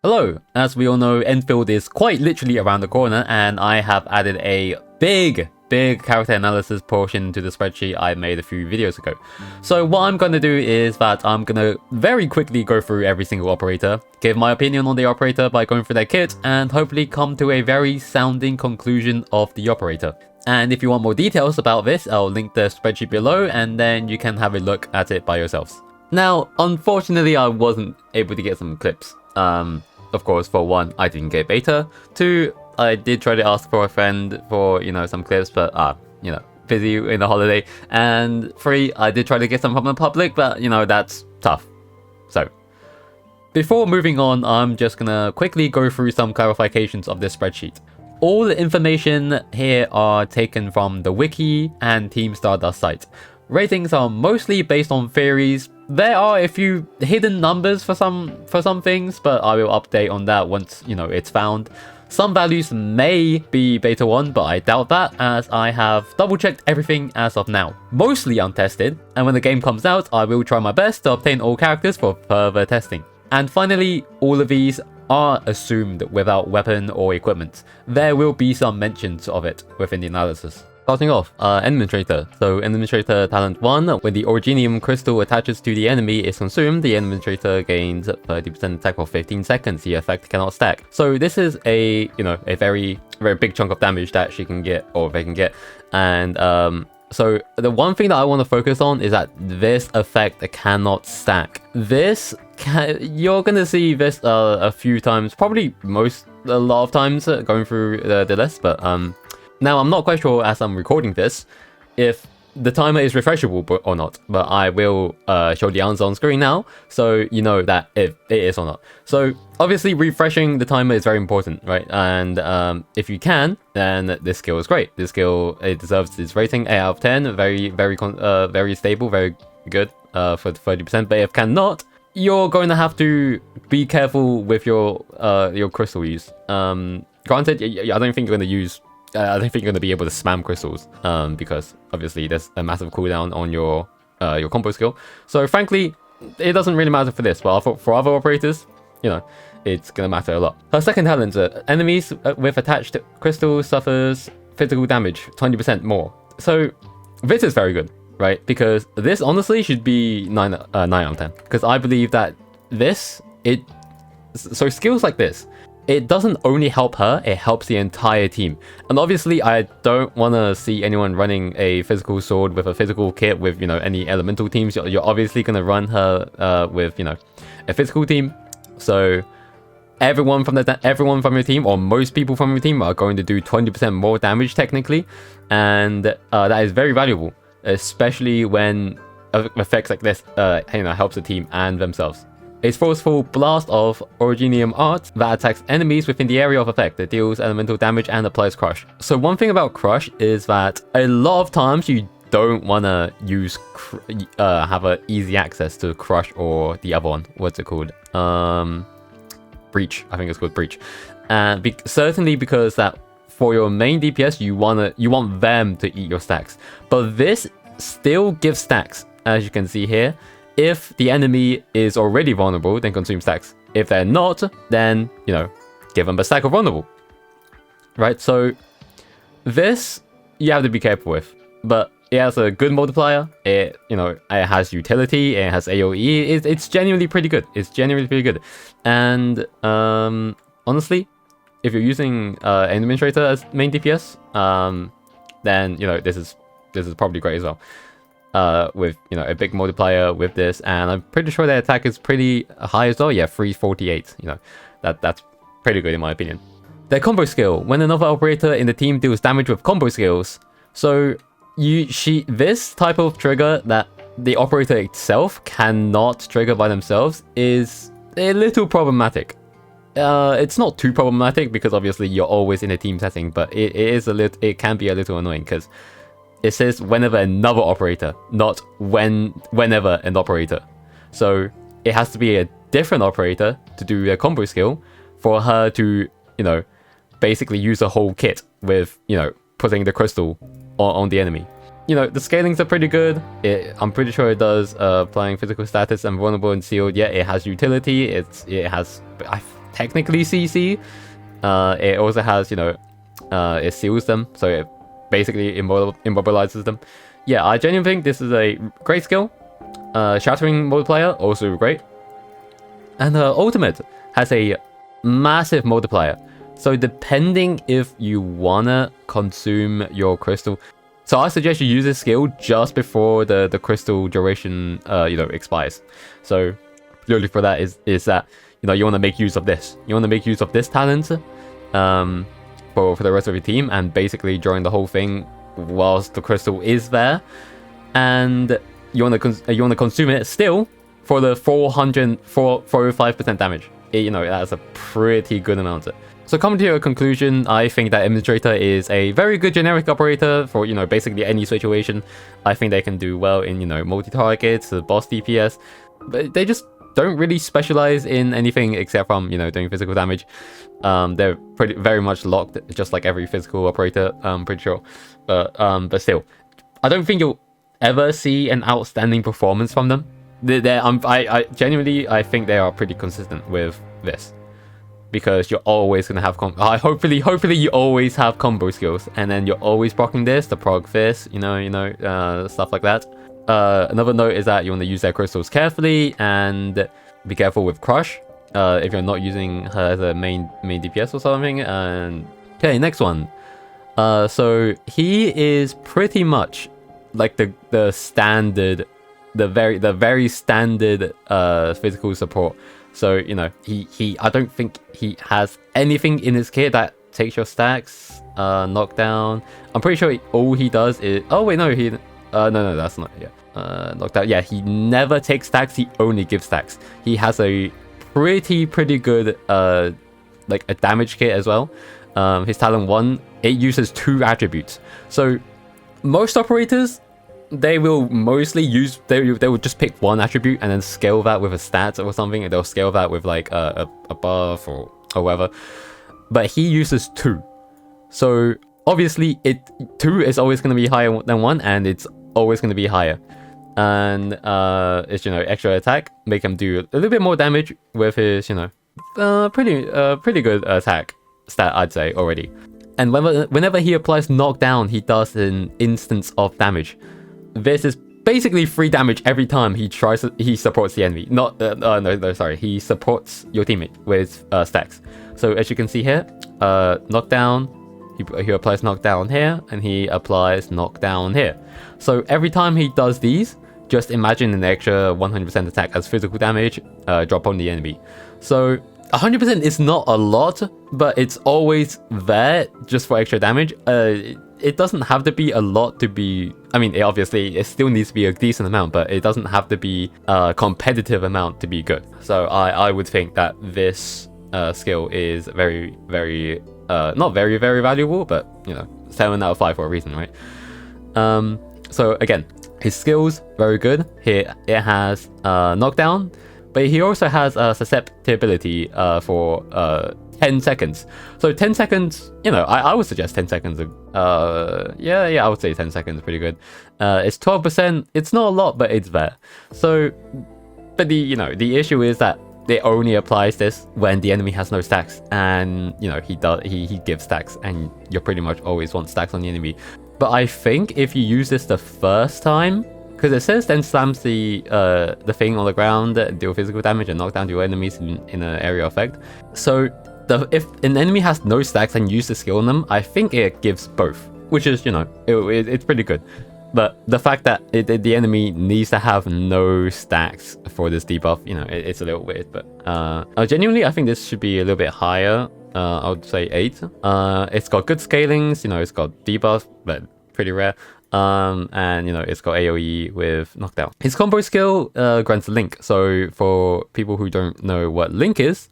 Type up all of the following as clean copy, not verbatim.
Hello! As we all know, Endfield is quite literally around the corner, and I have added a big character analysis portion to the spreadsheet I made a few videos ago. So what I'm going to do is that I'm going to very quickly go through every single operator, give my opinion on the operator by going through their kit, and hopefully come to a very sounding conclusion of the operator. And if you want more details about this, I'll link the spreadsheet below, and then you can have a look at it by yourselves. Now, unfortunately, I wasn't able to get some clips. Of course, for one, I didn't get beta. Two, I did try to ask for a friend for, some clips, but, busy in the holiday. And three, I did try to get some from the public, but, that's tough. So, before moving on, I'm just gonna quickly go through some clarifications of this spreadsheet. All the information here are taken from the wiki and Team Stardust site. Ratings are mostly based on theories. There are a few hidden numbers for some things, but I will update on that once, it's found. Some values may be beta 1, but I doubt that, as I have double checked everything as of now. Mostly untested, and when the game comes out, I will try my best to obtain all characters for further testing. And finally, all of these are assumed without weapon or equipment. There will be some mentions of it within the analysis. Starting off, Administrator. So Administrator Talent 1, when the Originium Crystal attaches to the enemy is consumed, the Administrator gains 30% attack for 15 seconds. The effect cannot stack. So this is a very big chunk of damage that she can get, or they can get. And so the one thing that I want to focus on is that this effect cannot stack. You're gonna see this a few times, probably a lot of times going through the list, but now, I'm not quite sure as I'm recording this if the timer is refreshable or not, but I will show the answer on screen now, so you know that if it is or not. So obviously refreshing the timer is very important, right? And if you can, then this skill is great. This skill, it deserves its rating 8 out of 10, very stable, very good for the 30%, but if cannot, you're going to have to be careful with your crystal use. Granted, I don't think you're going to use I don't think you're going to be able to spam crystals, because obviously there's a massive cooldown on your combo skill. So frankly, it doesn't really matter for this, but for other operators, it's going to matter a lot. Her second talent, enemies with attached crystals suffers physical damage 20% more. So this is very good, right? Because this honestly should be 9 out of 10. Because I believe that so skills like this, it doesn't only help her, it helps the entire team. And obviously, I don't want to see anyone running a physical sword with a physical kit with, any elemental teams. You're obviously going to run her with, a physical team. So everyone from your team, or most people from your team, are going to do 20% more damage technically. And that is very valuable, especially when effects like this, helps the team and themselves. A forceful blast of Originium art that attacks enemies within the area of effect. It deals elemental damage and applies crush. So one thing about crush is that a lot of times you don't want to use have a easy access to crush or the other one. What's it called? Breach. I think it's called breach. And certainly because that for your main DPS you want them to eat your stacks. But this still gives stacks, as you can see here. If the enemy is already vulnerable, then consume stacks. If they're not, then, give them a stack of vulnerable. Right? So, this, you have to be careful with. But it has a good multiplier. It has utility. It has AoE. It's genuinely pretty good. And, honestly, if you're using Administrator as main DPS, then, this is probably great as well. With a big multiplier with this, and I'm pretty sure their attack is pretty high as well. Yeah, 348. That's pretty good in my opinion. Their combo skill: when another operator in the team deals damage with combo skills. So this type of trigger that the operator itself cannot trigger by themselves is a little problematic. It's not too problematic because obviously you're always in a team setting, but it can be a little annoying because it says whenever another operator, not whenever an operator. So it has to be a different operator to do a combo skill for her to, basically use a whole kit with, putting the crystal on the enemy. The scalings are pretty good. I'm pretty sure it does applying physical status and vulnerable and sealed. Yeah, it has utility. It has technically CC. It also has, you know, it seals them, so it basically immobilizes them. Yeah, I genuinely think this is a great skill. Shattering multiplier, also great. And ultimate has a massive multiplier. So depending if you wanna consume your crystal, so I suggest you use this skill just before the crystal duration, you know, expires. So purely for that is that, you know, you want to make use of this. You want to make use of this talent, for the rest of your team, and basically during the whole thing, whilst the crystal is there, and you want to consume it still for the 405% damage. You know, that's a pretty good amount. So coming to a conclusion, I think that Administrator is a very good generic operator for, you know, basically any situation. I think they can do well in, you know, multi-targets, boss DPS, but they just don't really specialize in anything except from, you know, doing physical damage. They're very much locked, just like every physical operator, I'm pretty sure. But still, I don't think you'll ever see an outstanding performance from them. I genuinely, I think they are pretty consistent with this, because you're always gonna have hopefully you always have combo skills, and then you're always proccing this to prog this, you know, stuff like that. Another note is that you want to use their crystals carefully and be careful with Crush if you're not using her as a main DPS or something. And okay, next one. So he is pretty much like the standard, the very standard physical support. So, you know, he I don't think he has anything in his kit that takes your stacks. Knockdown. I'm pretty sure all he does is, oh wait, no, no, that's not, yeah. Knockdown, yeah, he never takes stacks, he only gives stacks. He has a pretty good, like a damage kit as well. His talent 1, it uses 2 attributes. So, most operators, they will mostly use, they will just pick 1 attribute and then scale that with a stat or something, and they'll scale that with like a buff or whatever. But he uses 2. So, obviously, 2 is always going to be higher than 1, and it's always going to be higher. And it's, you know, extra attack, make him do a little bit more damage with his, you know, pretty good attack stat, I'd say, already. And whenever he applies knockdown, he does an instance of damage. This is basically 3 damage every time he supports the enemy. Not no, sorry, he supports your teammate with stacks. So as you can see here, knockdown, he applies knockdown here, and he applies knockdown here. So every time he does these, just imagine an extra 100% attack as physical damage drop on the enemy. So 100% is not a lot, but it's always there just for extra damage. It doesn't have to be a lot to be, I mean, obviously it still needs to be a decent amount, but it doesn't have to be a competitive amount to be good. So I would think that this skill is very not very valuable, but, you know, 7 out of 5 for a reason, right? So again, his skills, very good. Here it has knockdown, but he also has susceptibility for 10 seconds. So 10 seconds, you know, I would suggest 10 seconds. Yeah, I would say 10 seconds, pretty good. It's 12%. It's not a lot, but it's there. So, but the issue is that it only applies this when the enemy has no stacks, and, you know, he gives stacks, and you pretty much always want stacks on the enemy. But I think if you use this the first time, because it says then slams the thing on the ground, deal physical damage and knock down your enemies in an area effect. So if an enemy has no stacks and use the skill on them, I think it gives both, which is, you know, it's pretty good. But the fact that the enemy needs to have no stacks for this debuff, you know, it's a little weird. But genuinely, I think this should be a little bit higher. I would say 8. It's got good scalings, you know, it's got debuff, but pretty rare. And, you know, it's got AoE with knockdown. His combo skill grants Link. So for people who don't know what Link is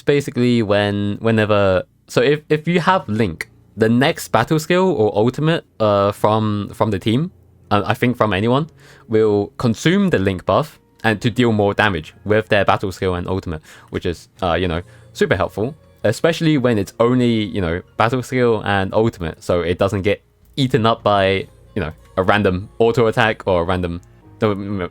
basically whenever... So if you have Link, the next battle skill or ultimate from the team, I think from anyone, will consume the Link buff and to deal more damage with their battle skill and ultimate, which is, you know, super helpful. Especially when it's only, you know, battle skill and ultimate, so it doesn't get eaten up by, you know, a random auto attack or a random...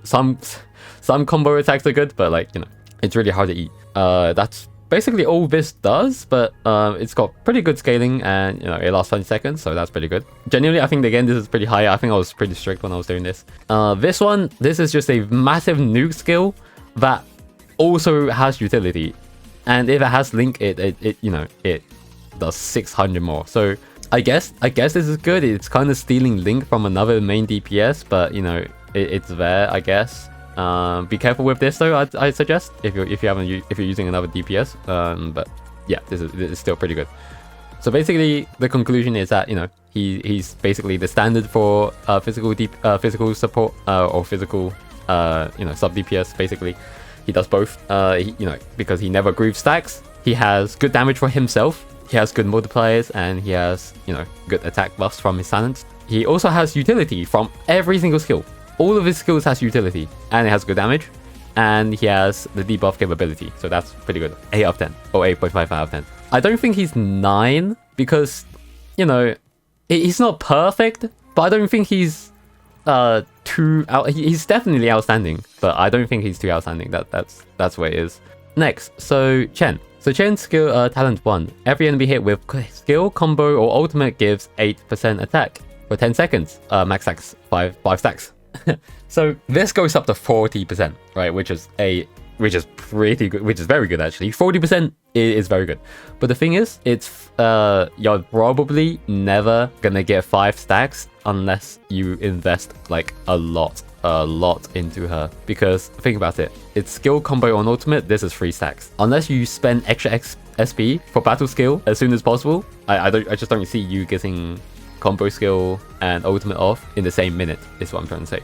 Some combo attacks are good, but, like, you know, it's really hard to eat. That's basically all this does, but it's got pretty good scaling, and it lasts 20 seconds, so that's pretty good. Genuinely, I think again this is pretty high. I think I was pretty strict when I was doing this. This is just a massive nuke skill that also has utility, and if it has link, it does 600 more. So I guess this is good. It's kind of stealing link from another main DPS, but it's there, I guess. Be careful with this though. I suggest if you're using another DPS. But yeah, this is still pretty good. So basically, the conclusion is that he's basically the standard for physical support or physical sub DPS. Basically, he does both. Because he never groove stacks. He has good damage for himself. He has good multipliers, and he has good attack buffs from his talents. He also has utility from every single skill. All of his skills has utility, and it has good damage, and he has the debuff capability, so that's pretty good. 8 out of 10, or 8.5 out of 10. I don't think he's 9, because, he's not perfect, but I don't think he's he's definitely outstanding, but I don't think he's too outstanding. That's where it is. Next, so Chen. So Chen's skill talent 1. Every enemy hit with skill, combo, or ultimate gives 8% attack for 10 seconds. Max stacks 5 stacks. So this goes up to 40%, right? Which is pretty good, which is very good actually. 40% is very good. But the thing is, it's you're probably never gonna get 5 stacks unless you invest like a lot into her. Because think about it, it's skill, combo, on ultimate. This is 3 stacks. Unless you spend extra SP for battle skill as soon as possible, I just don't see you getting combo skill and ultimate off in the same minute, is what I'm trying to say.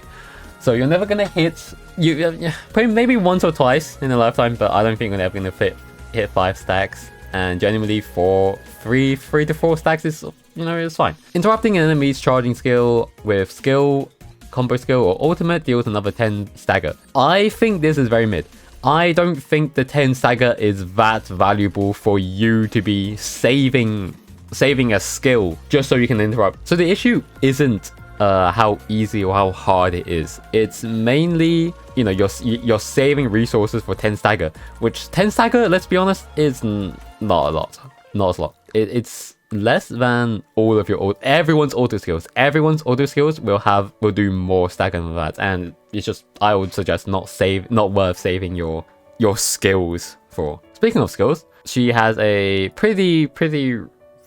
So you're never gonna hit maybe once or twice in a lifetime, but I don't think you're ever gonna hit 5 stacks. And genuinely, 3 to 4 stacks is it's fine. Interrupting an enemy's charging skill with skill, combo skill, or ultimate deals another 10 stagger. I think this is very mid. I don't think the 10 stagger is that valuable for you to be saving a skill just so you can interrupt. So the issue isn't how easy or how hard it is. It's mainly you're saving resources for 10 stagger, which 10 stagger, let's be honest, is not a lot. It's less than all of everyone's auto skills. Everyone's auto skills will do more stagger than that, and it's just, I would suggest not worth saving your skills for. Speaking of skills, she has a pretty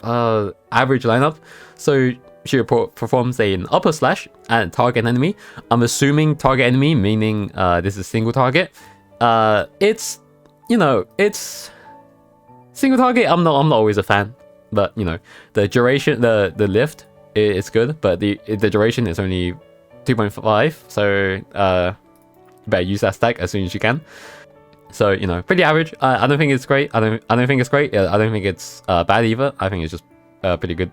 average lineup. So she performs an upper slash at target enemy. I'm assuming target enemy meaning this is single target. It's single target. I'm not always a fan, but the duration, the lift is good, but the duration is only 2.5. So better use that stack as soon as you can. So pretty average. I don't think it's great. I don't think it's great. I don't think it's bad either. I think it's just pretty good,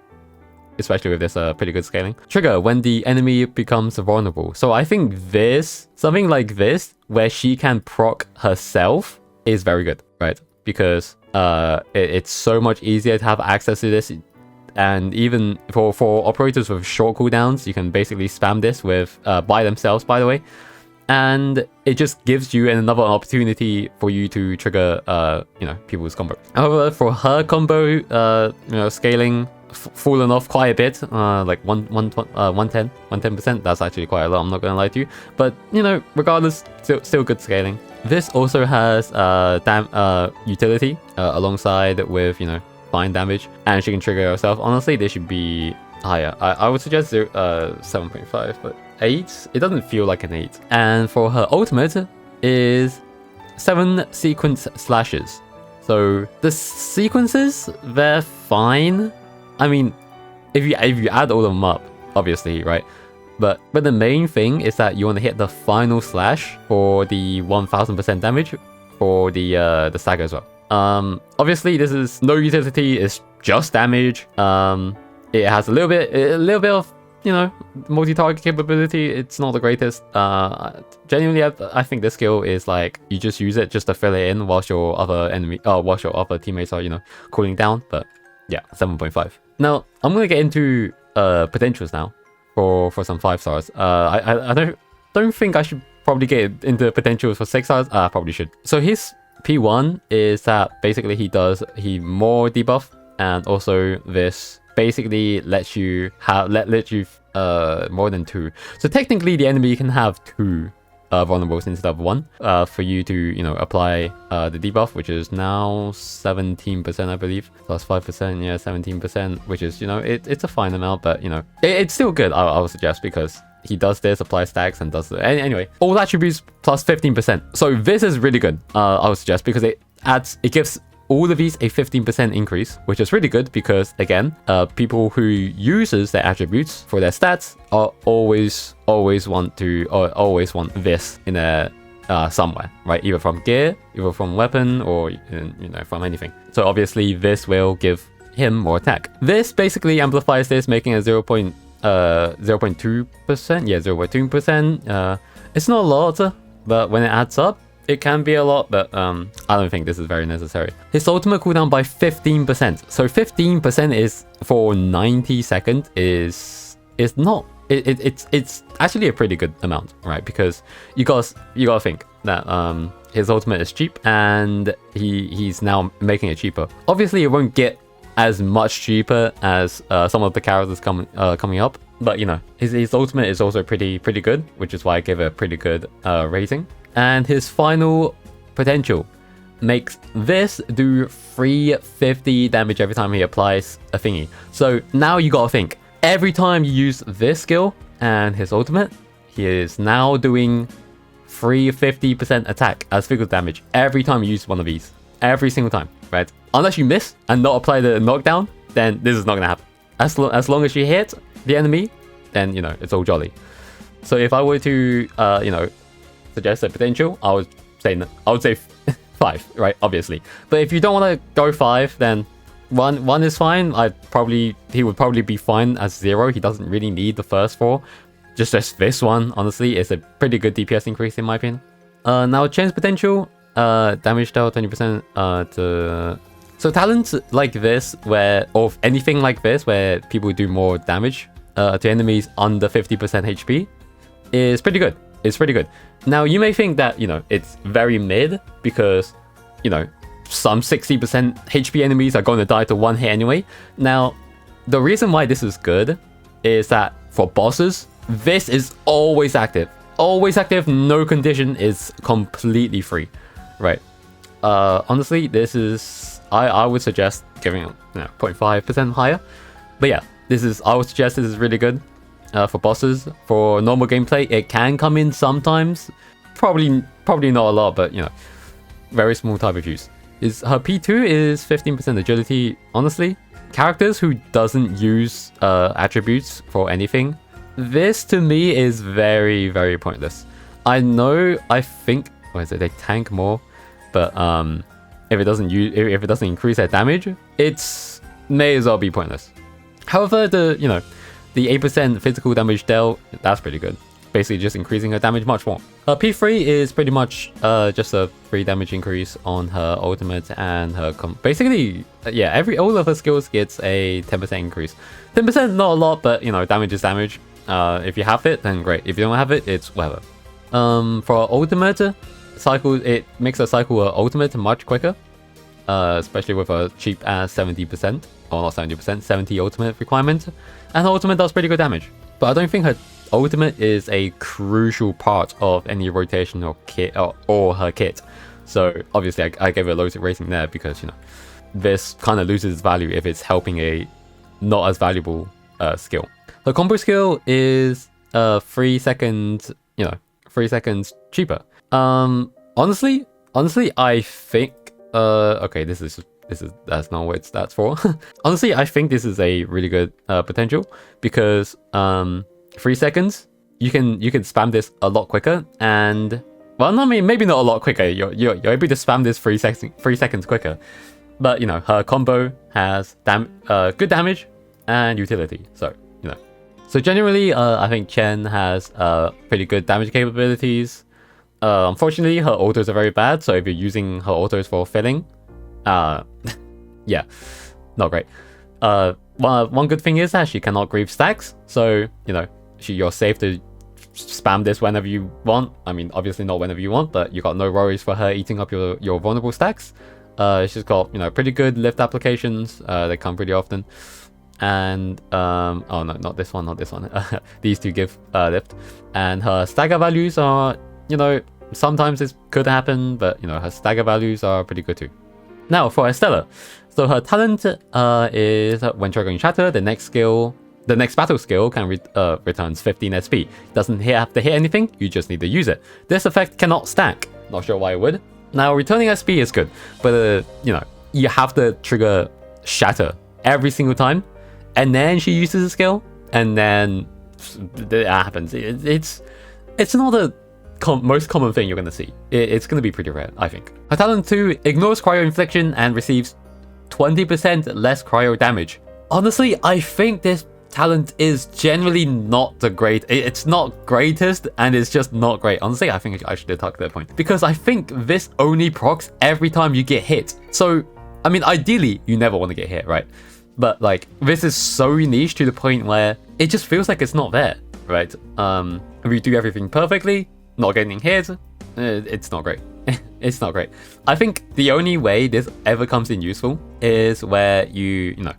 especially with this pretty good scaling. Trigger when the enemy becomes vulnerable. So I think something like this, where she can proc herself, is very good, right? Because it's so much easier to have access to this, and even for operators with short cooldowns, you can basically spam this with by themselves, by the way. And it just gives you another opportunity for you to trigger, people's combo. However, for her combo, scaling fallen off quite a bit, like 110%. That's actually quite a lot. I'm not gonna lie to you, but regardless, still good scaling. This also has utility alongside with fine damage, and she can trigger herself. Honestly, they should be higher. I would suggest 7.5, but 8, it doesn't feel like an 8. And for her ultimate is 7 sequence slashes. So the sequences, they're fine. I mean, if you add all of them up, obviously, right? But the main thing is that you want to hit the final slash for the 1000% damage for the stagger as well. Obviously, this is no utility. It's just damage. It has a little bit of multi-target capability. It's not the greatest. Genuinely, I think this skill is like you just use it just to fill it in whilst your other teammates are cooling down. But yeah, 7.5. Now I'm gonna get into potentials now for some 5 stars. I don't think I should probably get into potentials for 6 stars. I probably should. So his P1 is that basically he more debuff, and also this basically lets you more than 2. So technically the enemy can have 2 vulnerables instead of 1 for you to, you know, apply the debuff, which is now 17%, I believe, plus 5%, yeah, 17%, which is, you know, it's a fine amount, but, you know, it's still good, I would suggest, because he does this, applies stacks, and does anyway, all attributes plus 15%. So this is really good, I would suggest, because it gives all of these a 15% increase, which is really good because, again, people who uses their attributes for their stats are always want this in their somewhere, right? Either from gear, either from weapon, or, you know, from anything. So obviously this will give him more attack. This basically amplifies this, making a 0.2%. Yeah, 0.2%. It's not a lot, but when it adds up, it can be a lot, but I don't think this is very necessary. His ultimate cooldown by 15%. So 15% is for 90 seconds is not. It's actually a pretty good amount, right? Because you gotta think that his ultimate is cheap, and he's now making it cheaper. Obviously, it won't get as much cheaper as some of the characters coming up, but you know, his ultimate is also pretty good, which is why I give it a pretty good rating. And his final potential makes this do 350 damage every time he applies a thingy. So now you gotta think, every time you use this skill and his ultimate, he is now doing 350% attack as physical damage every time you use one of these. Every single time, right? Unless you miss and not apply the knockdown, then this is not gonna happen. As long as you hit the enemy, then, you know, it's all jolly. So if I were to, you know, suggest a potential, I would say 5, right? Obviously. But if you don't want to go 5, then one is fine. He would probably be fine as 0. He doesn't really need the first 4. Just this one, honestly, is a pretty good DPS increase in my opinion. Now change potential, damage dealt 20% so talents like this, or anything like this where people do more damage to enemies under 50% HP, is pretty good. It's pretty good. Now, you may think that, you know, it's very mid because, you know, some 60% HP enemies are going to die to 1 hit anyway. Now, the reason why this is good is that for bosses, this is always active. Always active, no condition, is completely free, right? Honestly, this is... I would suggest giving it, you know, 0.5% higher. But yeah, I would suggest this is really good. For bosses. For normal gameplay, it can come in sometimes. Probably not a lot, but, you know, very small type of use. Her P2 is 15% agility. Honestly, characters who doesn't use attributes for anything, this to me is very, very pointless. I think they tank more, but if it doesn't increase their damage, it's may as well be pointless. However, the 8% physical damage dealt, that's pretty good. Basically just increasing her damage much more. Her P3 is pretty much just a 3 damage increase on her ultimate and her basically, yeah, all of her skills gets a 10% increase. 10% not a lot, but, you know, damage is damage. If you have it, then great. If you don't have it, it's whatever. For her ultimate cycle, it makes her cycle her ultimate much quicker. Especially with a cheap ass 70%, or not 70%, 70 ultimate requirement. And her ultimate does pretty good damage. But I don't think her ultimate is a crucial part of any rotation or kit or her kit. So obviously I gave it a low rating there because, you know, this kind of loses value if it's helping a not as valuable skill. Her combo skill is 3 seconds, 3 seconds cheaper. Honestly, I think okay, that's not what it's stats for. Honestly, I think this is a really good potential because 3 seconds, you can spam this a lot quicker, and well, I mean, maybe not a lot quicker. You're able to spam this 3 seconds quicker, but, you know, her combo has good damage and utility. So, you know, so generally, I think Chen has pretty good damage capabilities. Unfortunately, her autos are very bad. So if you're using her autos for filling, yeah, not great. One good thing is that she cannot grieve stacks, so, you know, you're safe to spam this whenever you want. I mean, obviously not whenever you want, but you got no worries for her eating up your vulnerable stacks. She's got, you know, pretty good lift applications. They come pretty often. And oh no, not this one. These two give lift, and her stagger values are, you know, sometimes this could happen, but you know, her stagger values are pretty good too. Now for Estella, so her talent is when triggering Shatter, the next battle skill returns 15 SP. Doesn't have to hit anything, you just need to use it. This effect cannot stack. Not sure why it would. Now returning SP is good, but you know, you have to trigger Shatter every single time, and then she uses the skill, and then it happens. It's not the most common thing you're going to see. It's going to be pretty rare, I think. Her talent 2 ignores cryo infliction and receives 20% less cryo damage. Honestly, I think this talent is generally not the great. It's not greatest, and it's just not great. Honestly, I think I should have talked that point, because I think this only procs every time you get hit. So, I mean, ideally, you never want to get hit, right? But like, this is so niche to the point where it just feels like it's not there, right? If you do everything perfectly, not getting hit, it's not great. It's not great. I think the only way this ever comes in useful is where you know,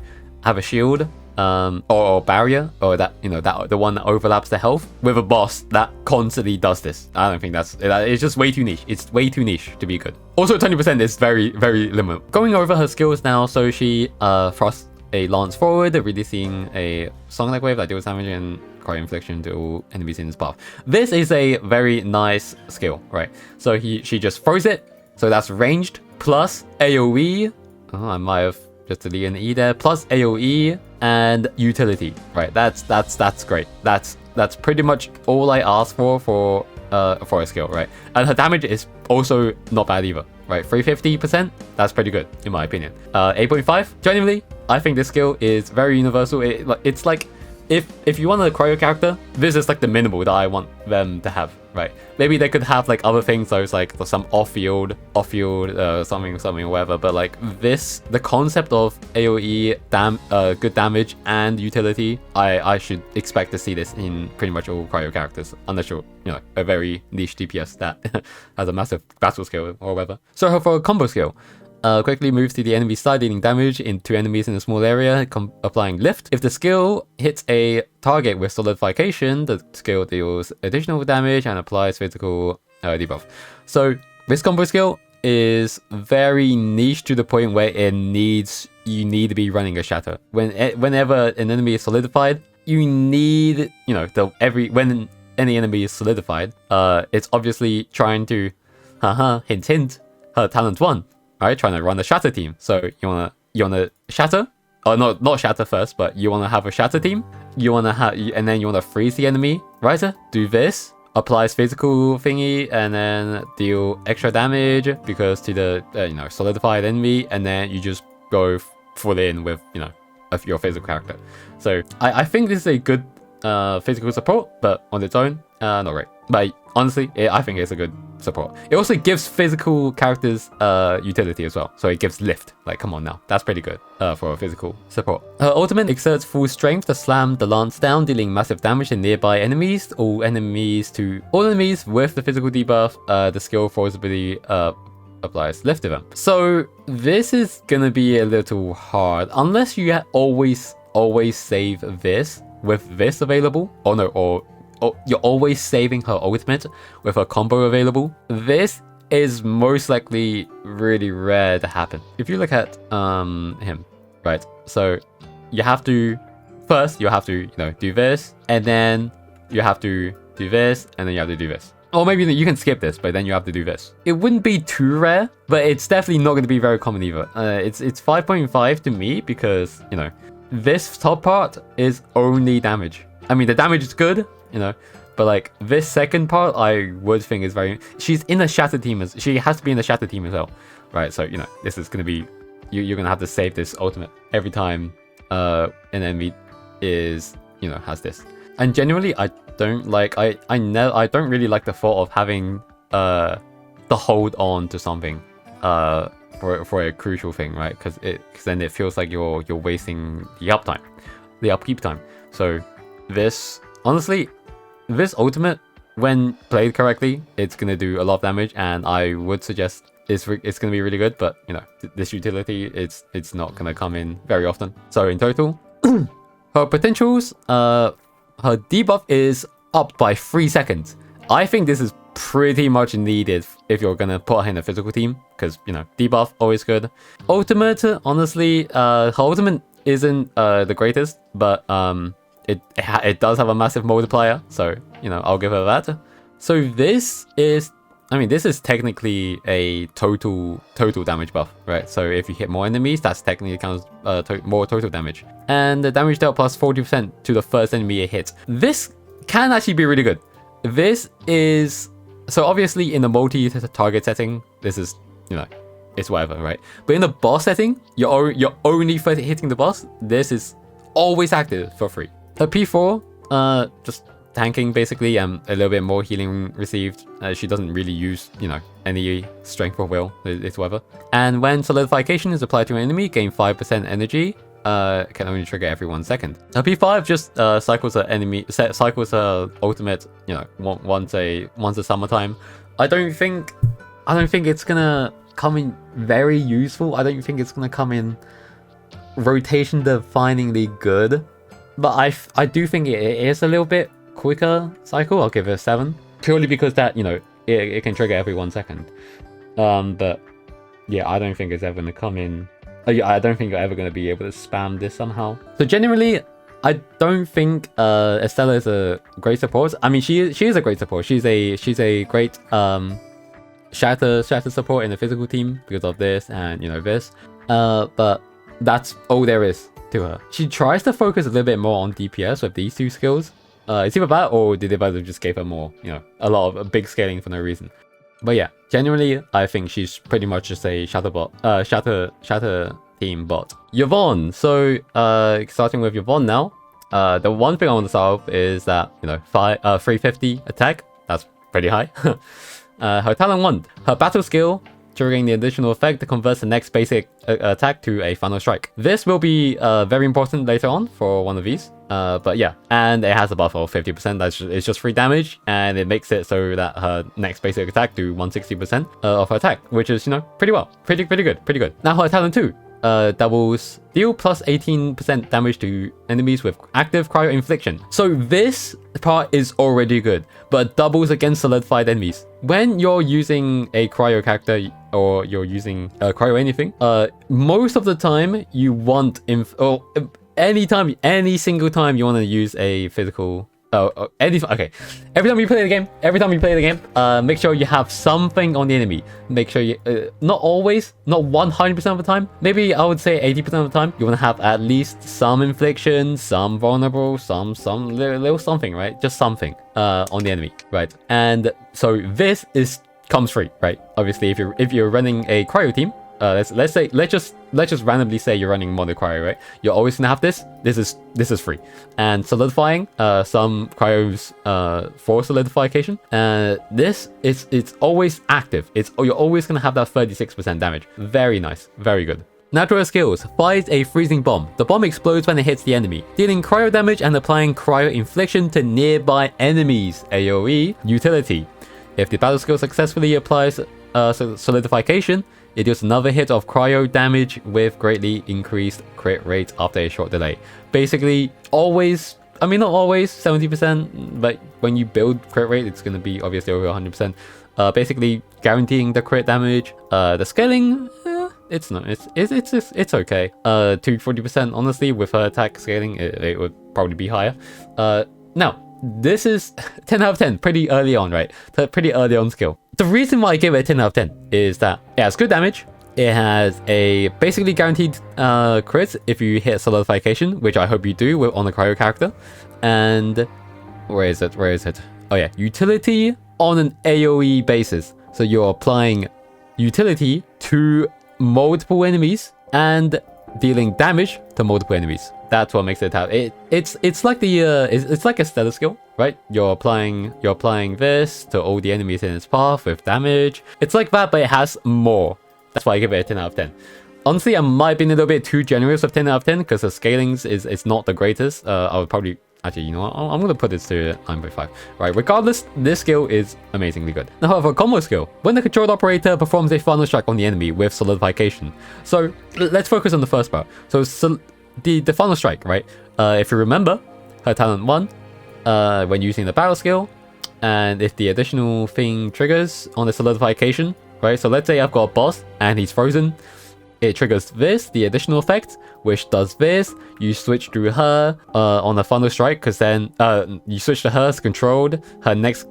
have a shield or barrier, or that, you know, that the one that overlaps the health with a boss that constantly does this. I don't think it's just way too niche. It's way too niche to be good. Also, 20% is very, very limited. Going over her skills now, so she thrusts a lance forward, releasing a song-like wave that deals damage and cryo infliction to all enemies in his path. This is a very nice skill, right? So she just throws it, so that's ranged plus AoE. Oh, I might have just deleted an E there. Plus AoE and utility, right? That's great. That's pretty much all I asked for a skill, right? And her damage is also not bad either, right? 350%, that's pretty good in my opinion. 8.5, genuinely, I think this skill is very universal. It's like, if you want a cryo character, this is like the minimal that I want them to have, right? Maybe they could have like other things, those like some off-field, something or whatever. But like this, the concept of AoE, good damage and utility, I should expect to see this in pretty much all cryo characters, unless you're, you know, a very niche DPS that has a massive battle skill or whatever. So for a combo skill, quickly moves to the enemy side, dealing damage into enemies in a small area, applying lift. If the skill hits a target with solidification, the skill deals additional damage and applies physical debuff. So this combo skill is very niche to the point where you need to be running a shatter. Whenever an enemy is solidified, you need, you know, when any enemy is solidified, it's obviously trying to, hint, her talent 1. Right, trying to run the shatter team. So you wanna shatter, or not shatter first, but you wanna have a shatter team. You wanna have, and then you wanna freeze the enemy. Right, do this, applies physical thingy, and then deal extra damage because to the you know, solidified enemy, and then you just go full in with, you know, your physical character. So I think this is a good physical support, but on its own, not great. But honestly, I think it's a good support. It also gives physical characters utility as well. So it gives lift. Like, come on now. That's pretty good for a physical support. Her ultimate exerts full strength to slam the lance down, dealing massive damage to nearby enemies. All enemies with the physical debuff, the skill forcibly applies lift to them. So this is gonna be a little hard. Unless you always save this with this available. Or you're always saving her ultimate with her combo available. This is most likely really rare to happen. If you look at him, right? So you have to you know, do this, and then you have to do this, and then you have to do this. Or maybe you can skip this, but then you have to do this. It wouldn't be too rare, but it's definitely not going to be very common either. It's 5.5 to me because, you know, this top part is only damage. I mean, the damage is good, you know, but like this second part, I would think is very. She's in a shatter team she has to be in the shatter team as well, right? So, you know, this is gonna be, you're gonna have to save this ultimate every time an enemy is, you know, has this. And genuinely, I don't really like the thought of having the hold on to something for a crucial thing, right? Because then it feels like you're wasting the upkeep time. So this, honestly, this ultimate when played correctly, it's gonna do a lot of damage, and I would suggest it's gonna be really good. But you know, this utility, it's not gonna come in very often. So in total, her potentials, her debuff is up by 3 seconds. I think this is pretty much needed if you're gonna put her in a physical team, because you know, debuff always good. Ultimate, honestly, her ultimate isn't the greatest, but it does have a massive multiplier, so you know, I'll give her that. So this is, I mean, this is technically a total damage buff, right? So if you hit more enemies, that's technically counts more total damage, and the damage dealt plus 40% to the first enemy it hits. This can actually be really good. This is, so obviously in the multi-target setting, this is, you know, it's whatever, right? But in the boss setting, you're only hitting the boss. This is always active for free. Her P4, just tanking basically, and a little bit more healing received. She doesn't really use, you know, any strength or will. It's whatever. And when solidification is applied to an enemy, gain 5% energy. Can only trigger every 1 second. Her P5 just cycles her ultimate, you know, once a summertime. I don't think it's gonna come in very useful. I don't think it's gonna come in rotation definingly good, but I do think it is a little bit quicker cycle. I'll give it a 7, purely because that, you know, it can trigger every 1 second. But yeah, I don't think it's ever gonna come in. I don't think you're ever going to be able to spam this somehow. So generally, I don't think Estella is a great support. I mean, she is a great support. She's a great shatter support in the physical team because of this and, you know, this. But that's all there is to her. She tries to focus a little bit more on DPS with these two skills. It's either that, or did they just gave her more, you know, a lot of big scaling for no reason. But yeah, generally, I think she's pretty much just a shatter team bot. Yvonne. So, starting with Yvonne now. The one thing I want to start off is that, you know, 350 attack. That's pretty high. Her talent 1. Her battle skill, triggering the additional effect that converts the next basic attack to a final strike. This will be very important later on for one of these. But yeah, and it has a buff of 50%. It's just free damage, and it makes it so that her next basic attack do 160% of her attack, which is, you know, pretty well, pretty good. Now her talent 2 doubles deal plus 18% damage to enemies with active cryo infliction. So this part is already good, but doubles against solidified enemies. When you're using a cryo character, or you're using cryo anything, most of the time you want any single time you want to use a physical. Every time you play the game, make sure you have something on the enemy. Make sure you, not always, not 100% of the time, maybe I would say 80% of the time, you want to have at least some infliction, some vulnerable, some little something, right? Just something on the enemy, right? And so this comes free, right? Obviously, if you're running a cryo team, let's just randomly say you're running mono cryo, right? You're always gonna have this. This is free. And solidifying, some cryos for solidification. It's always active. You're always gonna have that 36% damage. Very nice, very good. Natural skills. Fires a freezing bomb. The bomb explodes when it hits the enemy, dealing cryo damage and applying cryo infliction to nearby enemies. AoE. Utility. If the battle skill successfully applies solidification, it deals another hit of cryo damage with greatly increased crit rate after a short delay. Basically, always, I mean not always, 70%, but when you build crit rate, it's going to be obviously over 100%. Basically, guaranteeing the crit damage. The scaling, it's okay. To 40%, honestly, with her attack scaling, it would probably be higher. Now, this is 10 out of 10, pretty early on, right? Pretty early on skill. The reason why I give it a 10 out of 10 is that it has good damage. It has a basically guaranteed crit if you hit solidification, which I hope you do on a cryo character. And where is it? Oh yeah, utility on an AoE basis. So you're applying utility to multiple enemies and dealing damage to multiple enemies. That's what makes it have it's like it's like a stellar skill, right? You're applying this to all the enemies in its path with damage. It's like that, but it has more. That's why I give it a 10 out of 10. Honestly, I might be a little bit too generous with 10 out of 10 because the scalings is not the greatest. I would probably Actually, you know what? I'm going to put this to 9.5. Right, regardless, this skill is amazingly good. Now, however, combo skill. When the controlled operator performs a final strike on the enemy with solidification. So, let's focus on the first part. So, the final strike, right? If you remember, her talent 1, when using the battle skill, and if the additional thing triggers on the solidification, right? So, let's say I've got a boss, and he's frozen. It triggers this, the additional effect, which does this. You switch to her on the final strike, because then you switch to her as controlled. Her next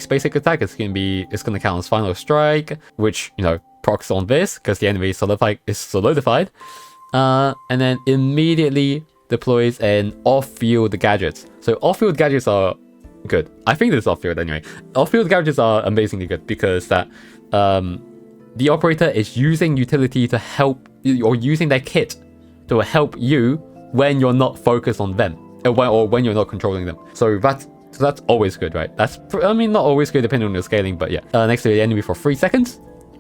basic attack is gonna count as final strike, which procs on this because the enemy is solidified. And then immediately deploys an off-field gadgets. So off-field gadgets are good. I think this is off-field anyway. Off-field gadgets are amazingly good because that the operator is using utility to help, or using their kit to help you when you're not focused on them, or when you're not controlling them. So that's always good, right? That's, I mean, not always good depending on your scaling, but yeah. Next to the enemy for 3 seconds.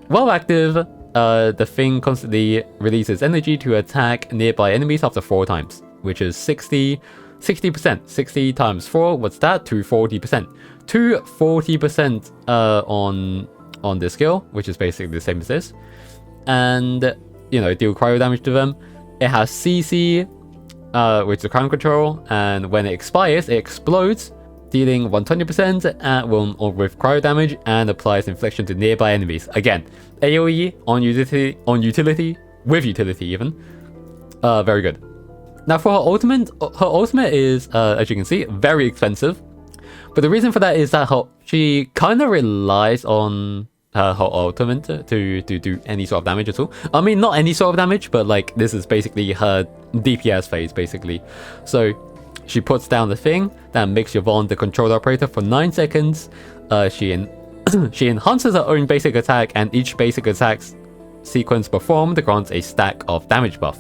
While active, the thing constantly releases energy to attack nearby enemies after 4 times, which is 60%. 60 times 4, what's that? 240%. 240% on this skill, which is basically the same as this, and deal cryo damage to them. It has CC, which is crowd control, and when it expires, it explodes, dealing 120% at will or with cryo damage, and applies infliction to nearby enemies. Again, AoE on utility, with utility even. Very good. Now for her ultimate is, as you can see, very expensive. But the reason for that is that she kind of relies on her ultimate to do any sort of damage at all. I mean, not any sort of damage, but like this is basically her DPS phase, basically. So she puts down the thing that makes Yvonne the controlled operator for 9 seconds. She enhances her own basic attack, and each basic attack sequence performed grants a stack of damage buff.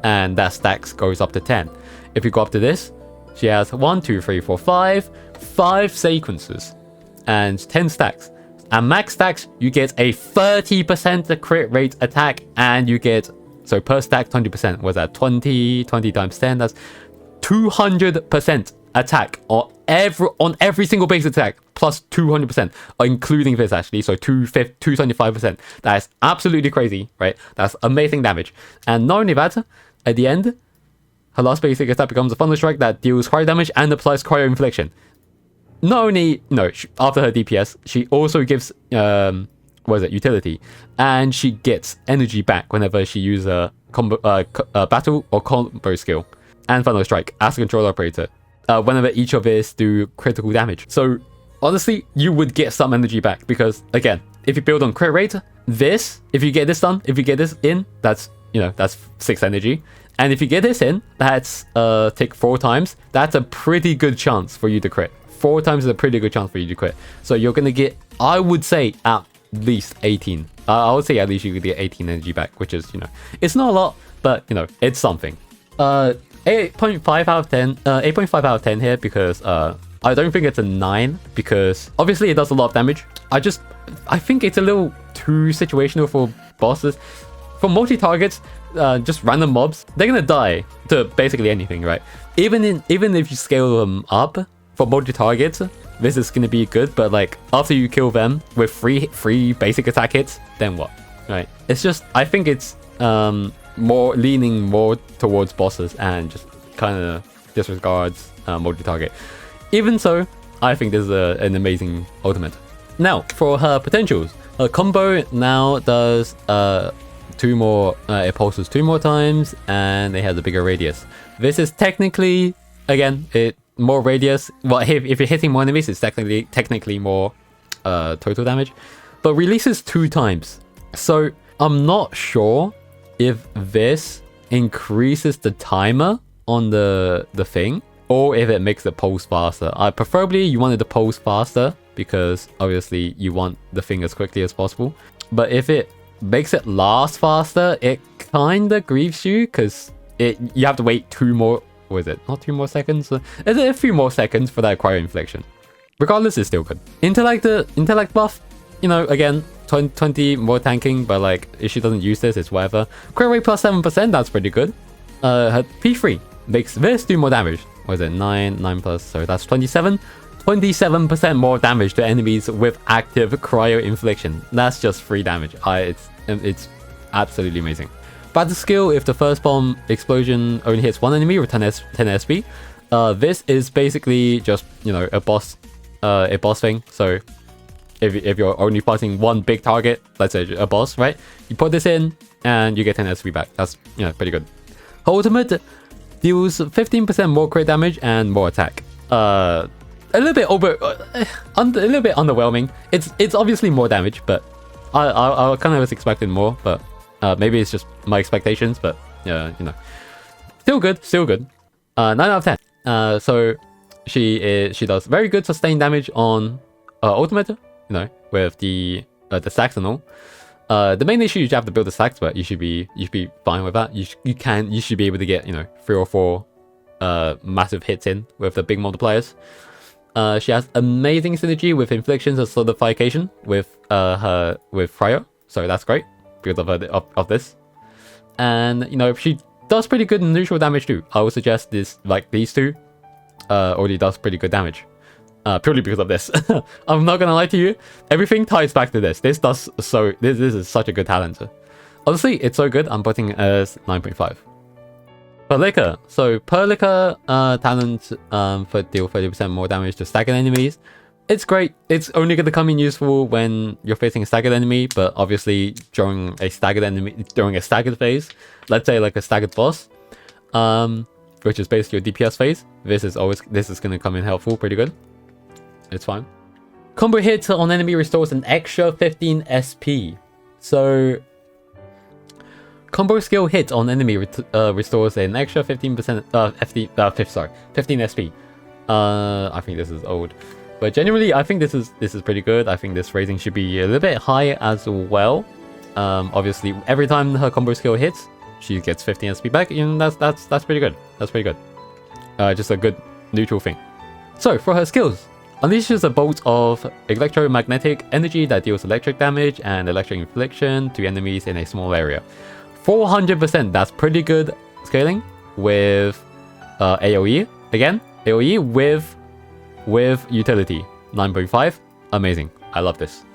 And that stack goes up to 10. If you go up to this, she has 5 sequences and 10 stacks. At max stacks, you get a 30% crit rate attack, and you get, so per stack 20%, was that 20 times 10, that's 200% attack on every single base attack, plus 200%, including this actually, so 225%. That is absolutely crazy, right? That's amazing damage. And not only that, at the end, her last basic attack becomes a thunder strike that deals cryo damage and applies cryo infliction. Not only, after her DPS, she also gives, utility. And she gets energy back whenever she uses a battle or combo skill. And Thunder Strike as a control operator. Whenever each of these do critical damage. So, honestly, you would get some energy back. Because, again, if you build on crit rate, if you get this done, if you get this in, that's 6 energy. And if you get this in, that's take 4 times. That's a pretty good chance for you to crit. 4 times is a pretty good chance for you to crit. So you're gonna get, I would say, at least 18. I would say at least you could get 18 energy back, which is, it's not a lot, but it's something. 8.5 out of 10. 8.5 out of 10 here because I don't think it's a 9 because obviously it does a lot of damage. I think it's a little too situational for bosses. For multi-targets, just random mobs, they're gonna die to basically anything, right? Even if you scale them up for multi-targets, this is gonna be good, but like after you kill them with three basic attack hits, then what, right? It's just, I think it's leaning more towards bosses and just kind of disregards multi-target. Even so, I think this is an amazing ultimate. Now for her potentials, her combo now does 2 more, it pulses 2 more times, and it has a bigger radius. This is technically, again, more radius. Well, if you're hitting more enemies, it's technically more total damage, but releases 2 times. So I'm not sure if this increases the timer on the thing, or if it makes it pulse faster. Preferably you want it to pulse faster because obviously you want the thing as quickly as possible. But if it makes it last faster, it kinda grieves you because you have to wait 2 more. Was it not 2 more seconds? Is it a few more seconds for that cryo infliction? Regardless, it's still good. Intellect buff, again, 20 more tanking, but like if she doesn't use this, it's whatever. Crit rate plus 7%, that's pretty good. Her P3 makes this do more damage. what is it, 9 plus, so that's 27% more damage to enemies with active cryo infliction. That's just free damage. It's absolutely amazing. Battle skill: if the first bomb explosion only hits one enemy with 10 SP, this is basically just, you know, a boss thing. So if you're only fighting one big target, let's say a boss, right? You put this in and you get 10 SP back. That's, you know, pretty good. Her ultimate deals 15% more crit damage and more attack. A little bit underwhelming. It's obviously more damage, but I kind of was expecting more, but maybe it's just my expectations, but yeah, you know, still good. 9 out of 10. So she does very good sustained damage on ultimate, you know, with the stacks and all. The main issue is you have to build the stacks, but you should be fine with that. You should be able to get, you know, 3 or 4 massive hits in with the big multipliers. She has amazing synergy with inflictions and solidification with cryo, so that's great because of this. And, you know, she does pretty good neutral damage too. I would suggest this, like these two, already does pretty good damage. Purely because of this. I'm not gonna lie to you, everything ties back to this. This is such a good talent. Honestly, it's so good, I'm putting it as 9.5. Perlica. So Perlica talent for deal 30% more damage to staggered enemies. It's great. It's only gonna come in useful when you're facing a staggered enemy, but obviously during a staggered phase, let's say like a staggered boss, which is basically your DPS phase, this is gonna come in helpful pretty good. It's fine. Combo hit on enemy restores an extra 15 SP. So combo skill hit on enemy restores an extra 15% 15 SP. I think this is old, but generally I think this is pretty good. I think this rating should be a little bit high as well. Obviously every time her combo skill hits, she gets 15 SP back, and that's pretty good. That's pretty good. Just a good neutral thing. So for her skills, unleashes a bolt of electromagnetic energy that deals electric damage and electric infliction to enemies in a small area. 400%, that's pretty good scaling with AoE. Again, AoE with utility. 9.5, amazing. I love this.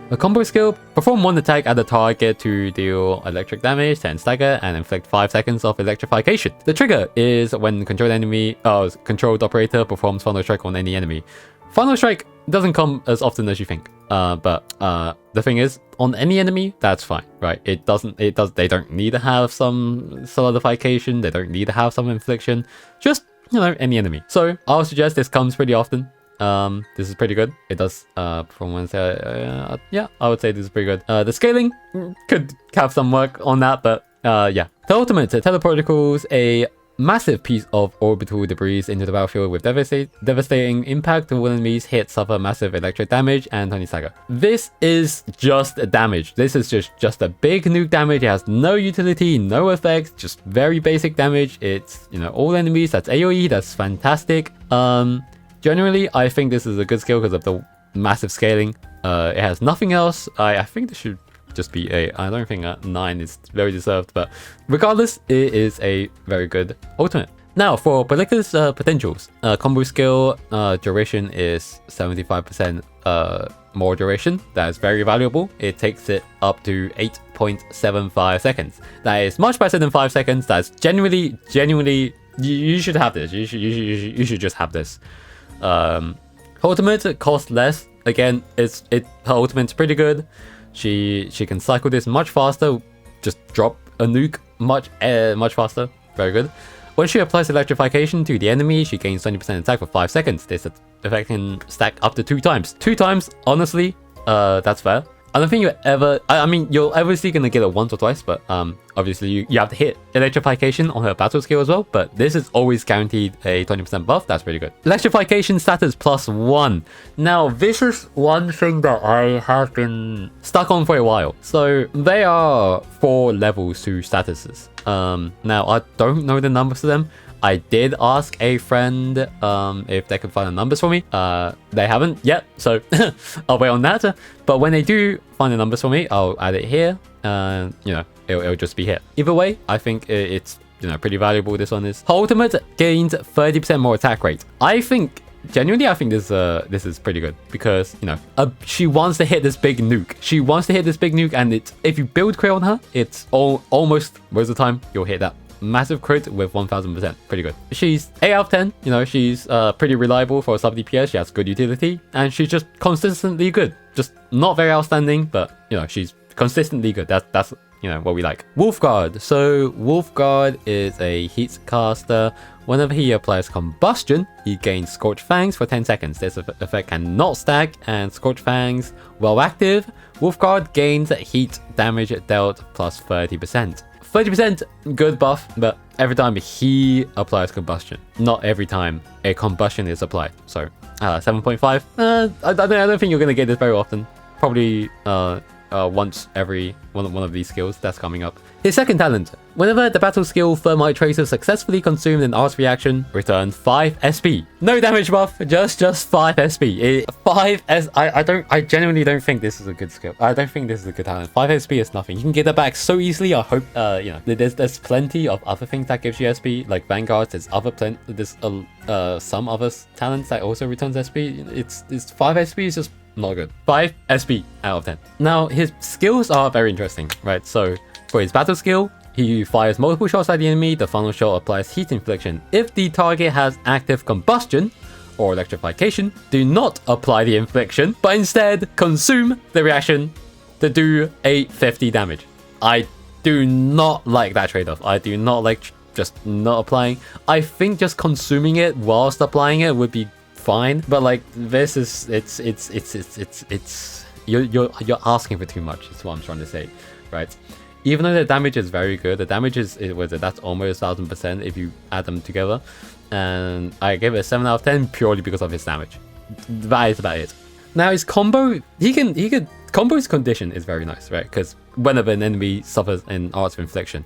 A combo skill: perform one attack at the target to deal electric damage, 10 stagger, and inflict 5 seconds of electrification. The trigger is when controlled operator performs Final Strike on any enemy. Final Strike doesn't come as often as you think, but the thing is, on any enemy, that's fine, right? They don't need to have some solidification, they don't need to have some infliction, just, you know, any enemy. So I would suggest this comes pretty often. This is pretty good. It does performance. Yeah, I would say this is pretty good. The scaling could have some work on that, but yeah. The ultimate teleporticals a massive piece of orbital debris into the battlefield with devastating impact. All enemies hit suffer massive electric damage and 20 stagger. This is just damage. This is just a big nuke damage. It has no utility, no effects, just very basic damage. It's, you know, all enemies. That's AoE. That's fantastic. Generally, I think this is a good skill because of the massive scaling. It has nothing else. I think this should just be a... I don't think a 9 is very deserved, but regardless, it is a very good ultimate. Now, for Perlica's potentials. Combo skill duration is 75% more duration. That is very valuable. It takes it up to 8.75 seconds. That is much better than 5 seconds. That's genuinely... You should have this. You should just have this. Ultimate costs less. Again, her ultimate's pretty good. She can cycle this much faster. Just drop a nuke much faster. Very good. When she applies electrification to the enemy, she gains 20% attack for 5 seconds. This effect can stack up to 2 times. 2 times, honestly, that's fair. I don't think you're ever... I mean, you're obviously going to get it once or twice, but obviously you have to hit electrification on her battle skill as well, but this is always guaranteed a 20% buff. That's pretty good. Electrification status +1. Now, this is one thing that I have been stuck on for a while. So, there are 4 levels to statuses. Now, I don't know the numbers to them. I did ask a friend if they could find the numbers for me. They haven't yet, so I'll wait on that. But when they do find the numbers for me, I'll add it here. You know, it'll just be here. Either way, I think it's you know, pretty valuable this one is. Her ultimate gains 30% more attack rate. I think, genuinely, I think this is pretty good because, you know, she wants to hit this big nuke. She wants to hit this big nuke, and if you build crit on her, it's almost most of the time you'll hit that massive crit with 1000%. Pretty good. She's 8 out of 10. You know, she's pretty reliable for a sub DPS. She has good utility, and she's just consistently good. Just not very outstanding, but you know, she's consistently good. That's you know what we like. Wolfguard. So Wolfguard is a heat caster. Whenever he applies combustion, he gains Scorch Fangs for 10 seconds. This effect cannot stack, and Scorch Fangs, while active, Wolfguard gains heat damage dealt plus 30%. 30% good buff, but every time he applies combustion, not every time a combustion is applied. So 7.5. I don't think you're gonna get this very often. Probably once every one of these skills that's coming up. His second talent. Whenever the battle skill Thermite Tracer successfully consumed an arts reaction, return 5 SP. No damage buff, just 5 SP. 5 S. I genuinely don't think this is a good skill. I don't think this is a good talent. 5 SP is nothing. You can get that back so easily. I hope you know, there's plenty of other things that gives you SP, like Vanguard. There's some other talents that also returns SP. It's 5 SP is just not good. 5 SP out of 10. Now his skills are very interesting, right? So for his battle skill, he fires multiple shots at the enemy. The final shot applies heat infliction. If the target has active combustion or electrification, do not apply the infliction, but instead consume the reaction to do 850 damage. I do not like that trade-off. I do not like just not applying. I think just consuming it whilst applying it would be fine, but like this is you're asking for too much. Is what I'm trying to say, right? Even though the damage is very good, the damage that's almost 1000% if you add them together, and I gave it a 7 out of 10 purely because of his damage. That is about it. Now his combo, combo's condition is very nice, right? Because whenever an enemy suffers an arts of infliction,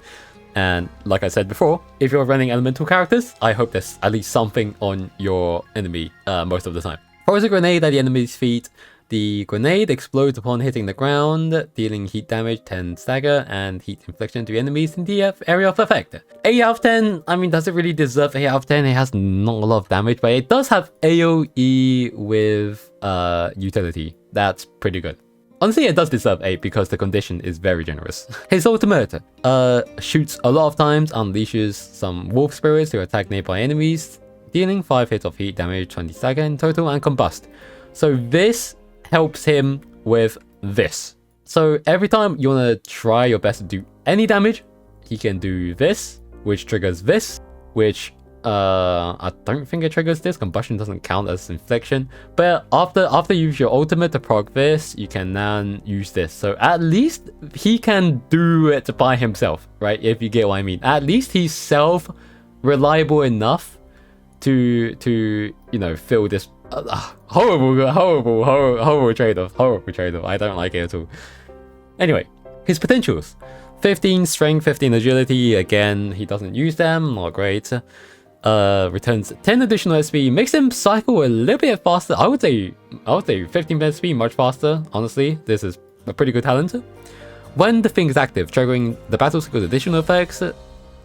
and like I said before, if you're running elemental characters, I hope there's at least something on your enemy most of the time. Throws a grenade at the enemy's feet. The grenade explodes upon hitting the ground, dealing heat damage, 10 stagger, and heat infliction to enemies in the area of effect. 8 out of 10, I mean, does it really deserve 8 out of 10? It has not a lot of damage, but it does have AoE with utility. That's pretty good. Honestly, it does deserve 8 because the condition is very generous. His ultimate shoots a lot of times, unleashes some wolf spirits to attack nearby enemies, dealing 5 hits of heat damage, 20 stagger in total, and combust. So this helps him with this. So every time you want to try your best to do any damage, he can do this, which triggers this, which I don't think it triggers this. Combustion doesn't count as infliction, but after you use your ultimate to proc this, you can now use this. So at least he can do it by himself, right? If you get what I mean. At least he's self-reliable enough to you know, fill this horrible trade-off. Horrible trade-off. I don't like it at all. Anyway, his potentials: 15 strength, 15 agility. Again, he doesn't use them. Not great. Returns 10 additional SP, makes him cycle a little bit faster. I would say 15 SP, much faster. Honestly, this is a pretty good talent. When the thing is active, triggering the battle skill's additional effects,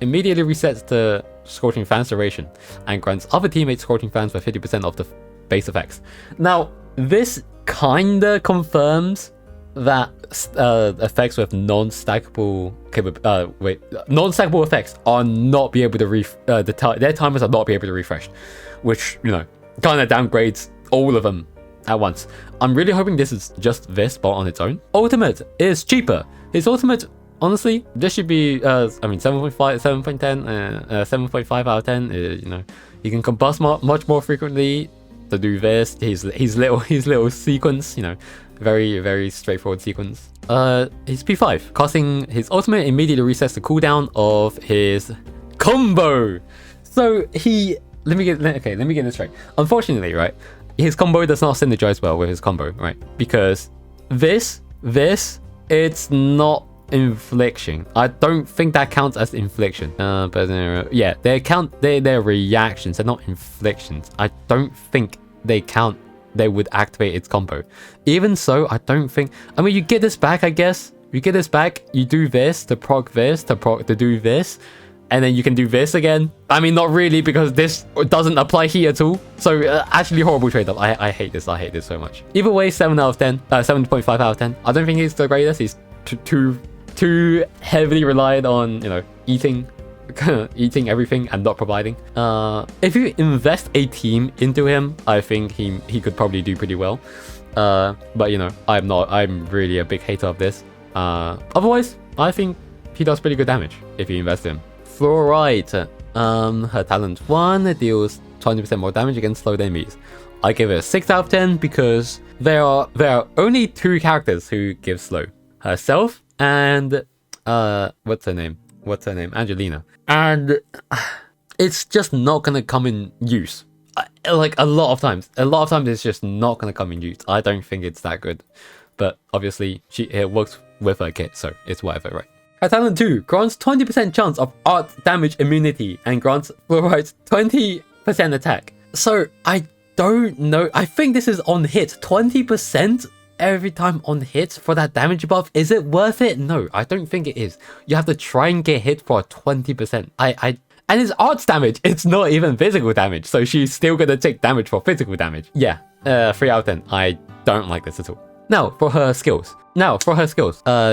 immediately resets the Scorching Fans duration and grants other teammates Scorching Fans for 50% of the base effects. Now, this kinda confirms that effects with non-stackable effects are not be able to their timers are not be able to refresh, which, you know, kind of downgrades all of them at once. I'm really hoping this is just this, but on its own. Ultimate is cheaper. His ultimate, honestly, this should be I mean 7.5 out of 10. You know, he can combust much more frequently to do this. His little sequence, you know, very straightforward sequence. His P5, casting his ultimate immediately resets the cooldown of his combo. So let me get this straight. Unfortunately, right, his combo does not synergize well with his combo, right? Because this it's not infliction. I don't think that counts as infliction. But yeah, they're reactions. They're not inflictions. I don't think they count. They would activate its combo. Even so, I don't think. I mean, you get this back, I guess. You get this back. You do this to proc this to do this. and then you can do this again. I mean, not really, because this doesn't apply here at all. So actually horrible trade-off. I hate this. I hate this so much. Either way, 7 out of 10. 7.5 out of 10. I don't think he's the greatest. He's too heavily relied on, you know, eating everything and not providing. If you invest a team into him, I think he could probably do pretty well. But you know, I'm really a big hater of this. Otherwise, I think he does pretty good damage if you invest in him. Fluorite. Her talent 1 deals 20% more damage against slowed enemies. I give it a 6 out of 10 because there are only 2 characters who give slow. Herself and what's her name? Angelina. And it's just not gonna come in use. Like a lot of times it's just not gonna come in use. I don't think it's that good, but obviously it works with her kit, so it's whatever, right? Her talent 2 grants 20% chance of art damage immunity and grants Fluorite 20% attack. So I don't know. I think this is on hit. 20% every time on hit for that damage buff. Is it worth it? No, I don't think it is. You have to try and get hit for 20%. And it's arts damage. It's not even physical damage. So she's still gonna take damage for physical damage. Yeah, 3 out of 10. I don't like this at all. Now for her skills.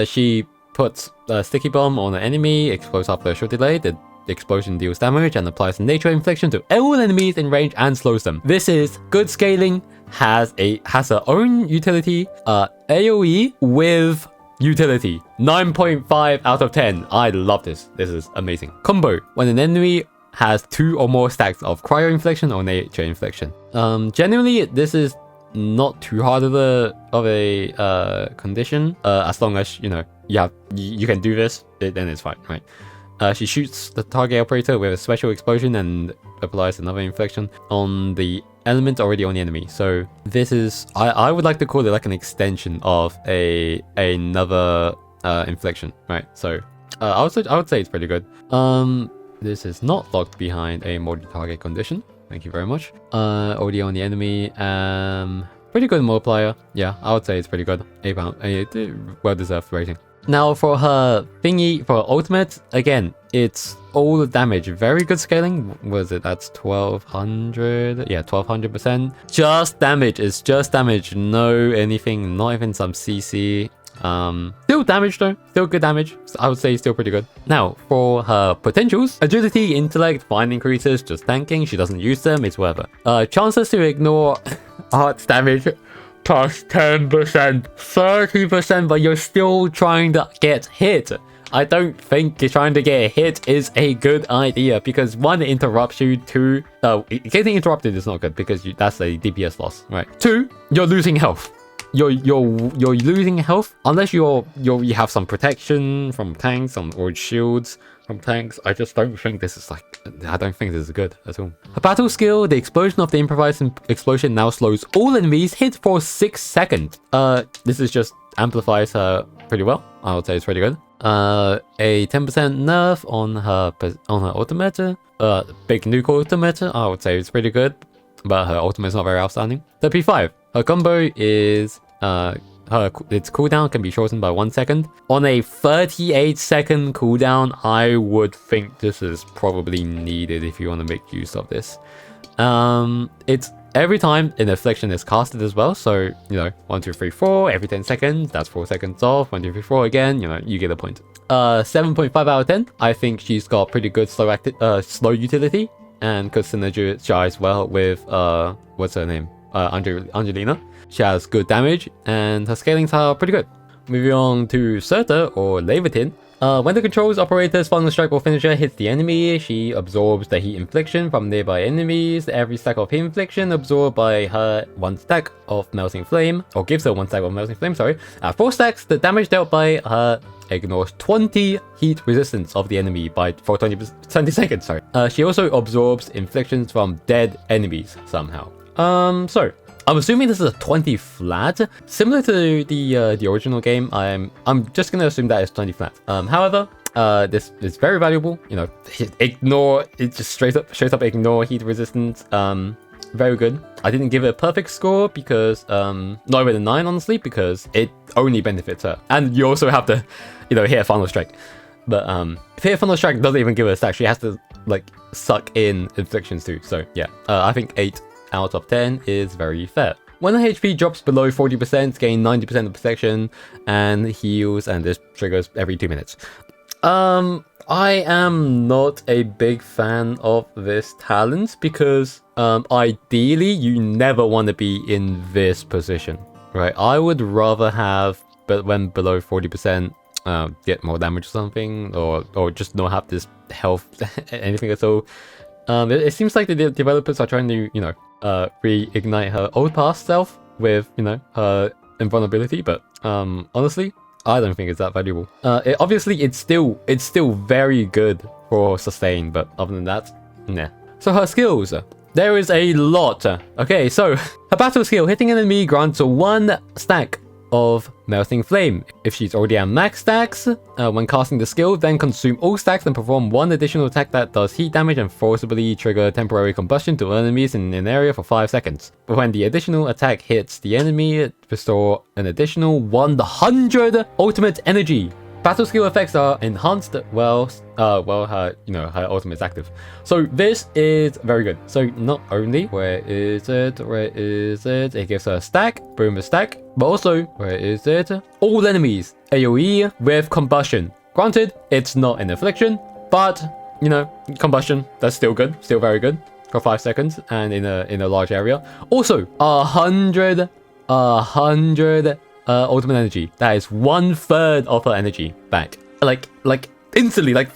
She puts a sticky bomb on an enemy, explodes after a short delay. The explosion deals damage and applies nature infliction to all enemies in range and slows them. This is good scaling, has her own utility, AoE with utility. 9.5 out of 10. I love this. This is amazing. Combo. When an enemy has 2 or more stacks of cryo infliction or nature infliction. Generally, this is not too hard of a condition. As long as you can do this, then it's fine, right? She shoots the target operator with a special explosion and applies another infliction on the element already on the enemy. So this is, I would like to call it like an extension of another infliction, right? So I would say it's pretty good. This is not locked behind a multi-target condition. Thank you very much. Already on the enemy. Pretty good multiplier. Yeah, I would say it's pretty good. A well-deserved rating. Now for her thingy, for her ultimate, again, it's all the damage. Very good scaling. Was it? That's 1200. Yeah, 1200%. Just damage. It's just damage. No anything. Not even some CC. Still damage though. Still good damage. I would say still pretty good. Now for her potentials: agility, intellect, fine increases. Just tanking. She doesn't use them. It's whatever. Chances to ignore arts damage. Plus 10%, 30%, but you're still trying to get hit. I don't think trying to get hit is a good idea because 1, it interrupts you. 2, getting interrupted is not good because that's a DPS loss, right? 2, you're losing health. You're losing health unless you have some protection from tanks or shields from tanks. I just don't think this is I don't think this is good at all. Her battle skill: the explosion of the improvised explosion now slows all enemies hit for 6 seconds. This is just amplifies her pretty well. I would say it's pretty good. A 10% nerf on her ultimate. Big nuke ultimate. I would say it's pretty good, but her ultimate is not very outstanding. The P5. Her combo is its cooldown can be shortened by 1 second. On a 38-second cooldown, I would think this is probably needed if you want to make use of this. It's every time an affliction is casted as well, so 1, 2, 3, 4 every 10 seconds. That's 4 seconds off. 1, 2, 3, 4 again. You get the point. 7.5 out of 10. I think she's got pretty good slow utility and could synergize well with what's her name? Angelina. She has good damage and her scalings are pretty good. Moving on to Serta or Levitin. When the controls operator's final strike or finisher hits the enemy, she absorbs the heat infliction from nearby enemies. Every stack of heat infliction absorbed by her 1 stack of melting flame, or gives her 1 stack of melting flame, sorry. At 4 stacks, the damage dealt by her ignores 20 heat resistance of the enemy for 20 seconds, sorry. She also absorbs inflictions from dead enemies somehow. So I'm assuming this is a 20 flat, similar to the original game. I'm just gonna assume that it's 20 flat. However, this is very valuable. It just straight up ignore heat resistance. Very good. I didn't give it a perfect score because not even a 9 honestly, because it only benefits her, and you also have to hit a final strike. But Fear Thunderstrike doesn't even give her a stack. She has to like suck in inflictions too. So yeah, I think 8 out of 10 is very fair. When the HP drops below 40%, gain 90% of protection and heals, and this triggers every 2 minutes. I am not a big fan of this talent because ideally you never want to be in this position, right? I would rather have, but when below 40%, get more damage or something, or just not have this health anything at all. It seems like the developers are trying to, you know, reignite her old past self with, you know, her invulnerability, but honestly, I don't think it's that valuable. Obviously, it's still very good for sustain, but other than that, nah. So her skills, there is a lot. Okay, so her battle skill, hitting an enemy grants 1 stack of Melting Flame. If she's already at max stacks, when casting the skill, then consume all stacks and perform 1 additional attack that does heat damage and forcibly trigger temporary combustion to enemies in an area for 5 seconds. But when the additional attack hits the enemy, restore an additional 100 ultimate energy. Battle skill effects are enhanced while her, you know, her ultimate is active. So this is very good. So not only, where is it? It gives her a stack, boom, a stack, but also, where is it? All enemies, AoE with combustion. Granted, it's not an affliction, but, you know, combustion, that's still good, still very good for 5 seconds and in a large area. Also, 100 ultimate energy. That is 1/3 of her energy back. Like instantly, like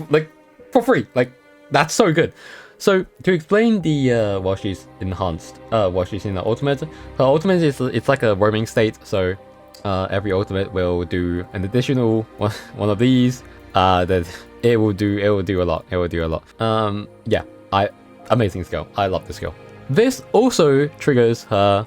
for free. Like, that's so good. So to explain the while she's enhanced, while she's in the ultimate, her ultimate is, it's like a roaming state. So every ultimate will do an additional one of these. That it will do a lot. It will do a lot. Yeah, amazing skill. I love the skill. This also triggers her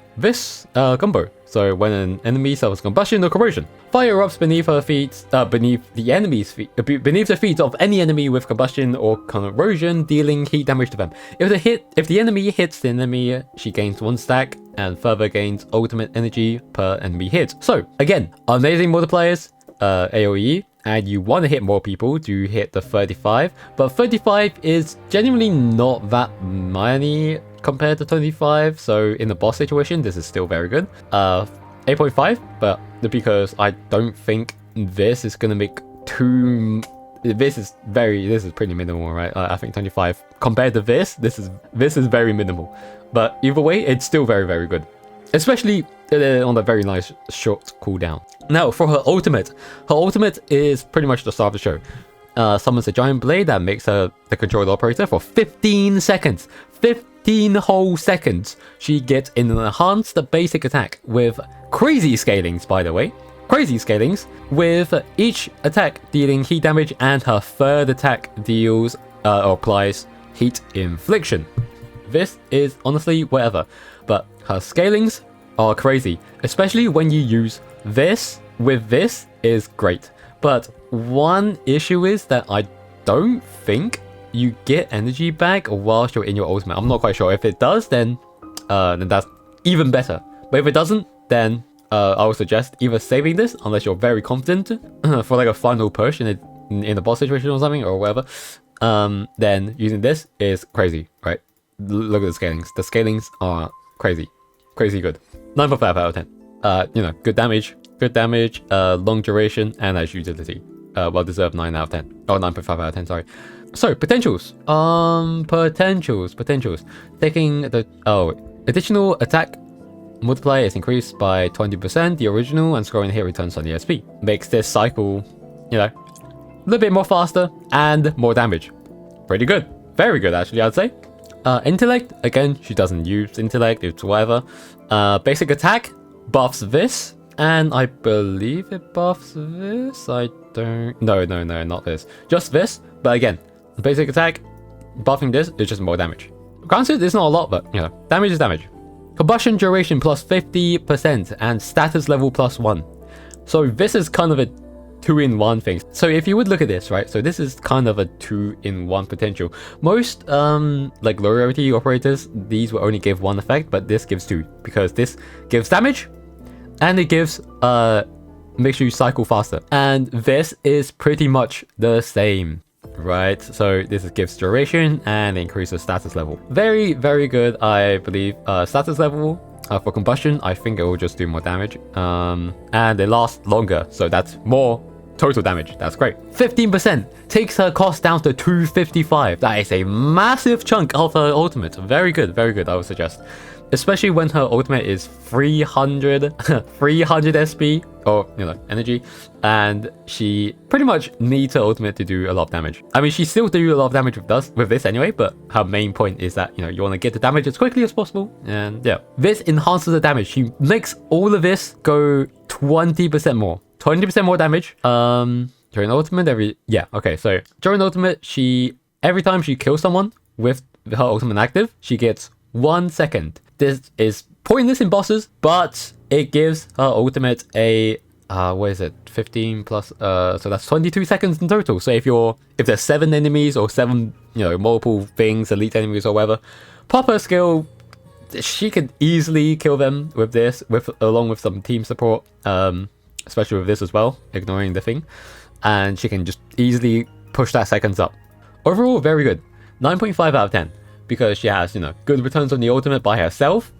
combo. So when an enemy suffers combustion or corrosion, fire erupts beneath her feet, beneath the feet of any enemy with combustion or corrosion, dealing heat damage to them. If the enemy hits the enemy, she gains 1 stack and further gains ultimate energy per enemy hit. So again, amazing multipliers, AoE, and you want to hit more people to hit the 35, but 35 is genuinely not that many compared to 25, so in the boss situation, this is still very good. 8.5, but because I don't think this is gonna make too... This is pretty minimal, right? I think 25 compared to this is very minimal. But either way, it's still very, very good. Especially on a very nice short cooldown. Now, for her ultimate is pretty much the star of the show. Summons a giant blade that makes her the controller operator for 15 seconds. 15 whole seconds. She gets an enhanced basic attack with crazy scalings, by the way. Crazy scalings, with each attack dealing heat damage, and her 3rd attack deals or applies heat infliction. This is honestly whatever, but her scalings are crazy, especially when you use this with this is great. But one issue is that I don't think you get energy back whilst you're in your ultimate. I'm not quite sure. If it does, then that's even better. But if it doesn't, then I would suggest either saving this, unless you're very confident, for like a final push in a boss situation or something, or whatever. Then using this is crazy, right? Look at the scalings. The scalings are crazy. Crazy good. 9.5 out of 10. You know, good damage, long duration, and nice utility. Well deserved 9 out of 10. Oh, 9.5 out of 10, sorry. So, potentials. Potentials. Taking the... additional attack multiplier is increased by 20%, the original, and scoring hit returns on the SP. Makes this cycle, you know, a little bit more faster and more damage. Pretty good. Very good, actually, I'd say. Intellect, again, she doesn't use intellect, it's whatever. Basic attack buffs this, and I believe it buffs this. I don't... No, not this. Just this, but again, basic attack, buffing this is just more damage. Granted, it's not a lot, but, you know, damage is damage. Combustion duration plus 50% and status level plus 1. So this is kind of a 2-in-1 thing. So if you would look at this, right, so this is kind of a 2-in-1 potential. Most like low rarity operators, these will only give 1 effect, but this gives 2, because this gives damage and it gives makes you cycle faster. And this is pretty much the same, right? So this gives duration and increases status level. Very, very good, I believe. Status level for combustion, I think it will just do more damage. And they last longer, so that's more total damage. That's great. 15% takes her cost down to 255. That is a massive chunk of her ultimate. Very good, I would suggest. Especially when her ultimate is 300 SP, or, you know, energy, and she pretty much needs her ultimate to do a lot of damage. I mean, she still do a lot of damage with this anyway, but her main point is that, you know, you want to get the damage as quickly as possible, and yeah. This enhances the damage. She makes all of this go 20% more. 20% more damage. During ultimate, so during ultimate, every time she kills someone with her ultimate active, she gets 1 second. This is pointless in bosses, but it gives her ultimate a what is it, 15 plus, so that's 22 seconds in total. So if there's 7 enemies or 7, you know, multiple things, elite enemies or whatever, pop her skill, she could easily kill them with this, along with some team support, especially with this as well, ignoring the thing, and she can just easily push that seconds up. Overall, very good. 9.5 out of 10. Because she has, you know, good returns on the ultimate by herself.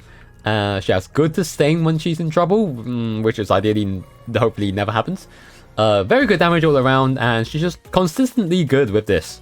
She has good sustain when she's in trouble, which is ideally, hopefully never happens. Very good damage all around, and she's just consistently good with this.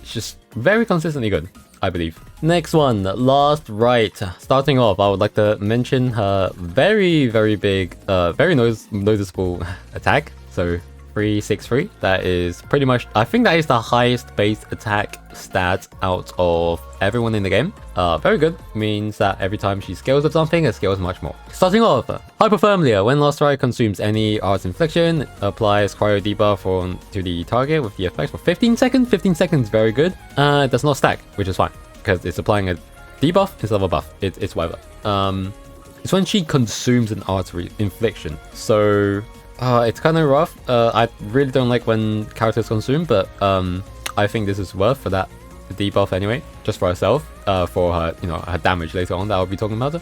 She's just very consistently good, I believe. Next one, Last Right. Starting off, I would like to mention her very, very big, very noticeable attack. So 363. That is pretty much, I think that is the highest base attack stat out of everyone in the game. Very good. Means that every time she scales with something, it scales much more. Starting off, Hyperthermia. When Last Right consumes any arts infliction, applies cryo debuff to the target with the effect for 15 seconds. 15 seconds, very good. It does not stack, which is fine, because it's applying a debuff instead of a buff. It's whatever. It's when she consumes an artery infliction. So it's kind of rough. I really don't like when characters consume, but I think this is worth for that debuff anyway, just for herself, for her, you know, her damage later on that I'll be talking about.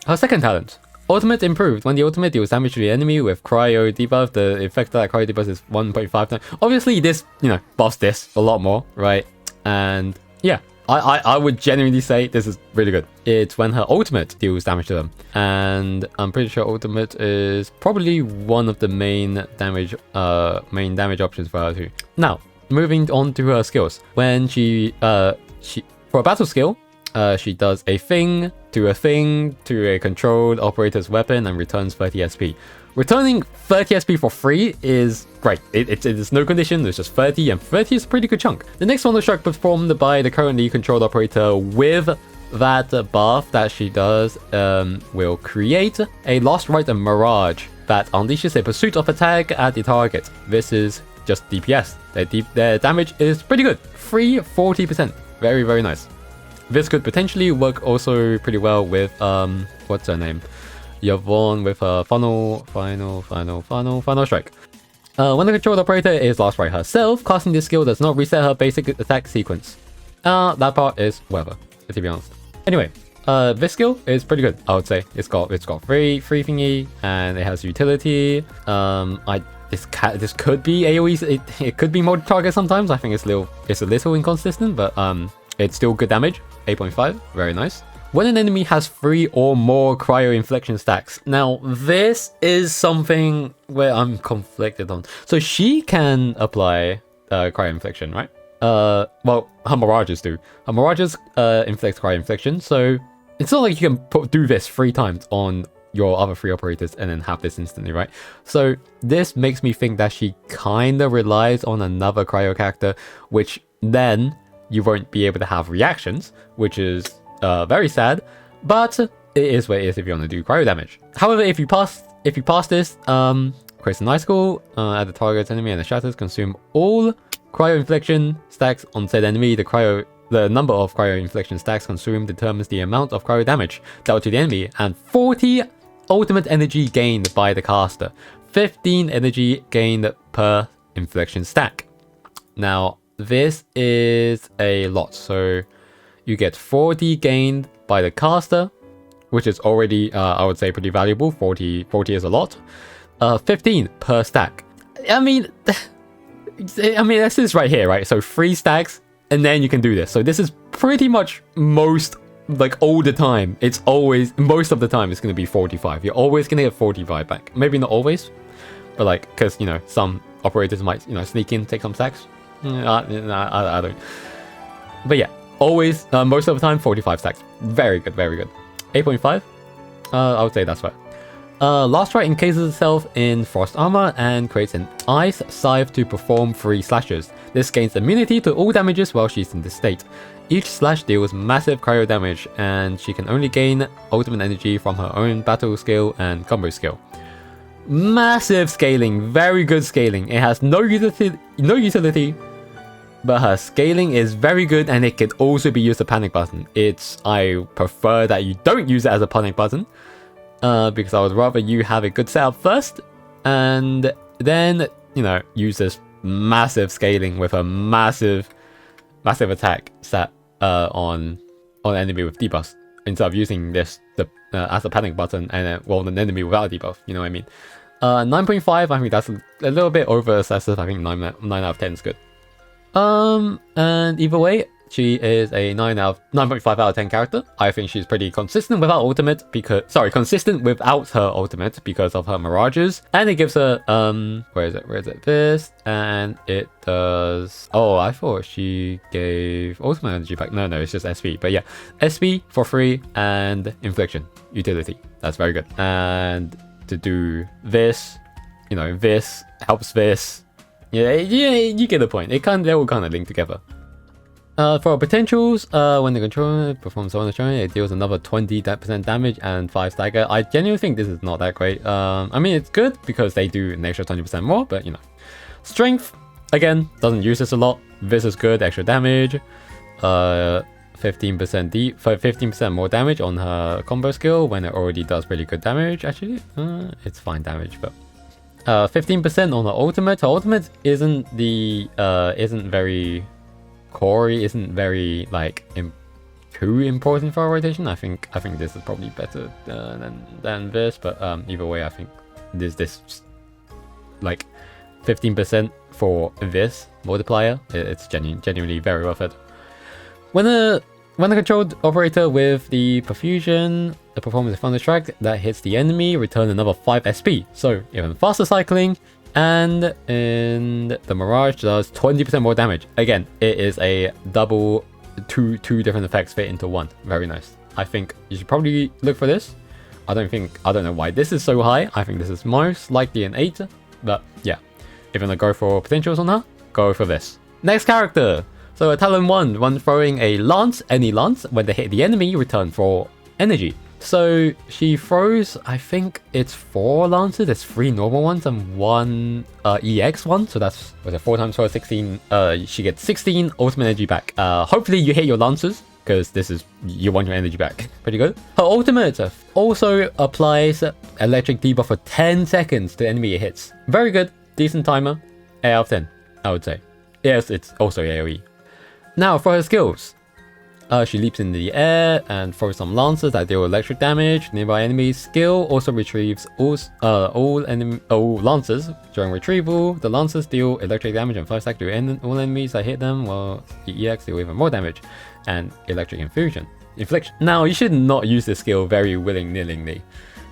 Her second talent, Ultimate Improved. When the ultimate deals damage to the enemy with cryo debuff, the effect of that cryo debuff is 1.5 times. Obviously, this, you know, buffs this a lot more, right? And yeah, I would genuinely say this is really good. It's when her ultimate deals damage to them, and I'm pretty sure ultimate is probably one of the main damage options for her too. Now, moving on to her skills. When she for a battle skill, she does a thing to a controlled operator's weapon and returns 30 SP. Returning 30 SP for free is great. It's no condition, it's just 30, and 30 is a pretty good chunk. The next one is strike performed by the currently controlled operator with that buff that she does will create a Last Right and Mirage that unleashes a pursuit of attack at the target. This is just DPS. Their damage is pretty good. 40%. Very, very nice. This could potentially work also pretty well with, what's her name? Yvonne with her Final Strike. When the controlled operator is Last Right herself, casting this skill does not reset her basic attack sequence. That part is whatever, to be honest. Anyway, this skill is pretty good, I would say. It's got free thingy, and it has utility. This could be AoE. It could be multi-target sometimes. I think it's a little inconsistent, but it's still good damage. 8.5, very nice. When an enemy has 3 or more cryo inflection stacks. Now, this is something where I'm conflicted on. So she can apply cryo inflection, right? Well, her mirages do. Her mirages inflict cryo inflection, so it's not like you can do this 3 times on your other 3 operators and then have this instantly, right? So this makes me think that she kind of relies on another cryo character, which then you won't be able to have reactions, which is very sad, but it is what it is if you want to do cryo damage. However, if you pass this, creates an icicle at the target's enemy and the shatters consume all cryo inflection stacks on said enemy. The number of cryo inflection stacks consumed determines the amount of cryo damage dealt to the enemy, and 40 ultimate energy gained by the caster. 15 energy gained per inflection stack. Now, this is a lot, so you get 40 gained by the caster, which is already, I would say, pretty valuable. 40 is a lot. 15 per stack. I mean, this is right here, right? So 3 stacks, and then you can do this. So this is pretty much most, like, all the time. It's always, most of the time, it's going to be 45. You're always going to get 45 back. Maybe not always, but like, because, you know, some operators might, you know, sneak in, take some stacks. I don't. But yeah, always, most of the time, 45 stacks. Very good, very good. 8.5? I would say that's fair. Last Strike encases itself in frost armor and creates an ice scythe to perform 3 slashes. This gains immunity to all damages while she's in this state. Each slash deals massive cryo damage, and she can only gain ultimate energy from her own battle skill and combo skill. Massive scaling, very good scaling. It has no utility, but her scaling is very good, and it can also be used as a panic button. I prefer that you don't use it as a panic button. Because I would rather you have a good setup first, and then, you know, use this massive scaling with a massive attack set on enemy with debuffs, instead of using this as a panic button and an enemy without a debuff. You know what I mean? 9.5. I think that's a little bit over excessive. I think 9 out of 10 is good. And either way, she is a 9.5 out of 10 character. I think she's pretty consistent without ultimate consistent without her ultimate because of her mirages. And it gives her, where is it? This, and it does, oh, I thought she gave ultimate energy back. No, it's just SP. But yeah, SP for free and infliction, utility. That's very good. And to do this, you know, this helps this. Yeah, you get the point. They all kind of link together. For potentials, when the controller performs on the turn, it deals another 20% damage and 5 stagger. I genuinely think this is not that great. I mean, it's good because they do an extra 20% more, but you know. Strength, again, doesn't use this a lot. This is good, extra damage. 15% more damage on her combo skill when it already does pretty good damage. Actually, it's fine damage, but 15% on her ultimate. Her ultimate isn't very Corey, isn't very like too important for our rotation. I think this is probably better than this, but either way, I think this like 15% for this multiplier. It's genuinely very worth it. When a controlled operator with the perfusion performs a thunder strike that hits the enemy, return another 5 SP. So even faster cycling. And in the Mirage does 20% more damage. Again, it is a double, two different effects fit into one. Very nice. I think you should probably look for this. I don't know why this is so high. I think this is most likely an 8. But yeah, if you're gonna go for potentials on her, go for this. Next character. So a Talon 1, when throwing a lance, any lance, when they hit the enemy, return 4 energy. So she throws, I think it's 4 lances. There's 3 normal ones and 1 EX one. So that's, was it 4 times 4, 16. She gets 16 ultimate energy back. Hopefully you hit your lances, because this is, you want your energy back. Pretty good. Her ultimate also applies electric debuff for 10 seconds to enemy it hits. Very good. Decent timer. 8 out of 10, I would say. Yes, it's also AoE. Now for her skills. She leaps in the air and throws some lances that deal electric damage. Nearby enemies. Skill also retrieves all lances during retrieval. The lances deal electric damage and 5 stack to all enemies that hit them, while the EX deal even more damage and electric infliction. Now you should not use this skill very willy-nilly.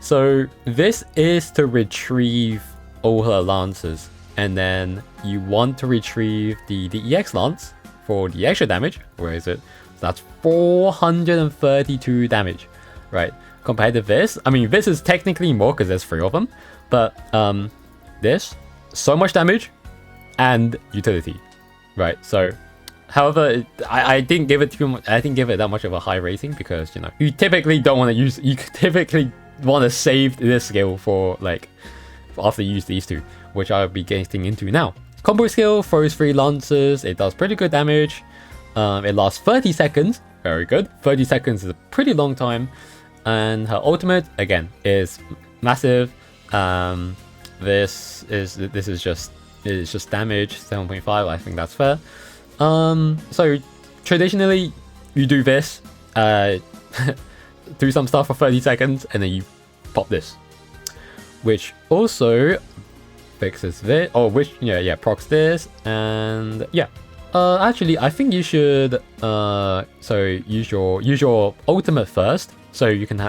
So this is to retrieve all her lances, and then you want to retrieve the EX lance for the extra damage. Where is it? That's 432 damage, right? Compared to this, I mean, this is technically more because there's 3 of them, but this, so much damage and utility, right? So, however, I didn't give it too much. I didn't give it that much of a high rating because, you know, you typically don't want to use. You typically want to save this skill for like after you use these 2, which I'll be getting into now. Combo skill throws 3 lances. It does pretty good damage. It lasts 30 seconds. Very good. 30 seconds is a pretty long time. And her ultimate, again, is massive. This is just damage, 7.5. I think that's fair. So traditionally you do this, do some stuff for 30 seconds, and then you pop this. which also fixes this, or which, yeah, procs this, and yeah. Actually, I think you should, so use your ultimate first, so you can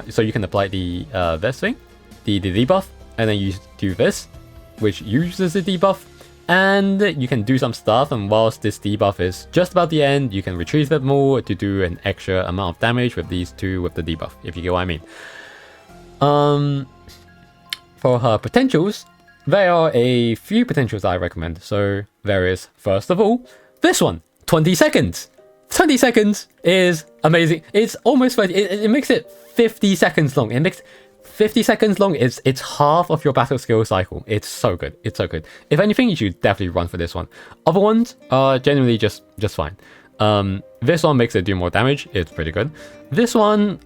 apply the this thing, the debuff, and then you do this, which uses the debuff, and you can do some stuff, and whilst this debuff is just about the end, you can retrieve it more to do an extra amount of damage with these two with the debuff, if you get what I mean. For her potentials, there are a few potentials I recommend. So there is, first of all, this one, 20 seconds. 20 seconds is amazing. It's almost 30, it makes it 50 seconds long. It makes 50 seconds long. It's half of your battle skill cycle. It's so good. It's so good. If anything, you should definitely run for this one. Other ones are generally just fine. This one makes it do more damage. It's pretty good. This one,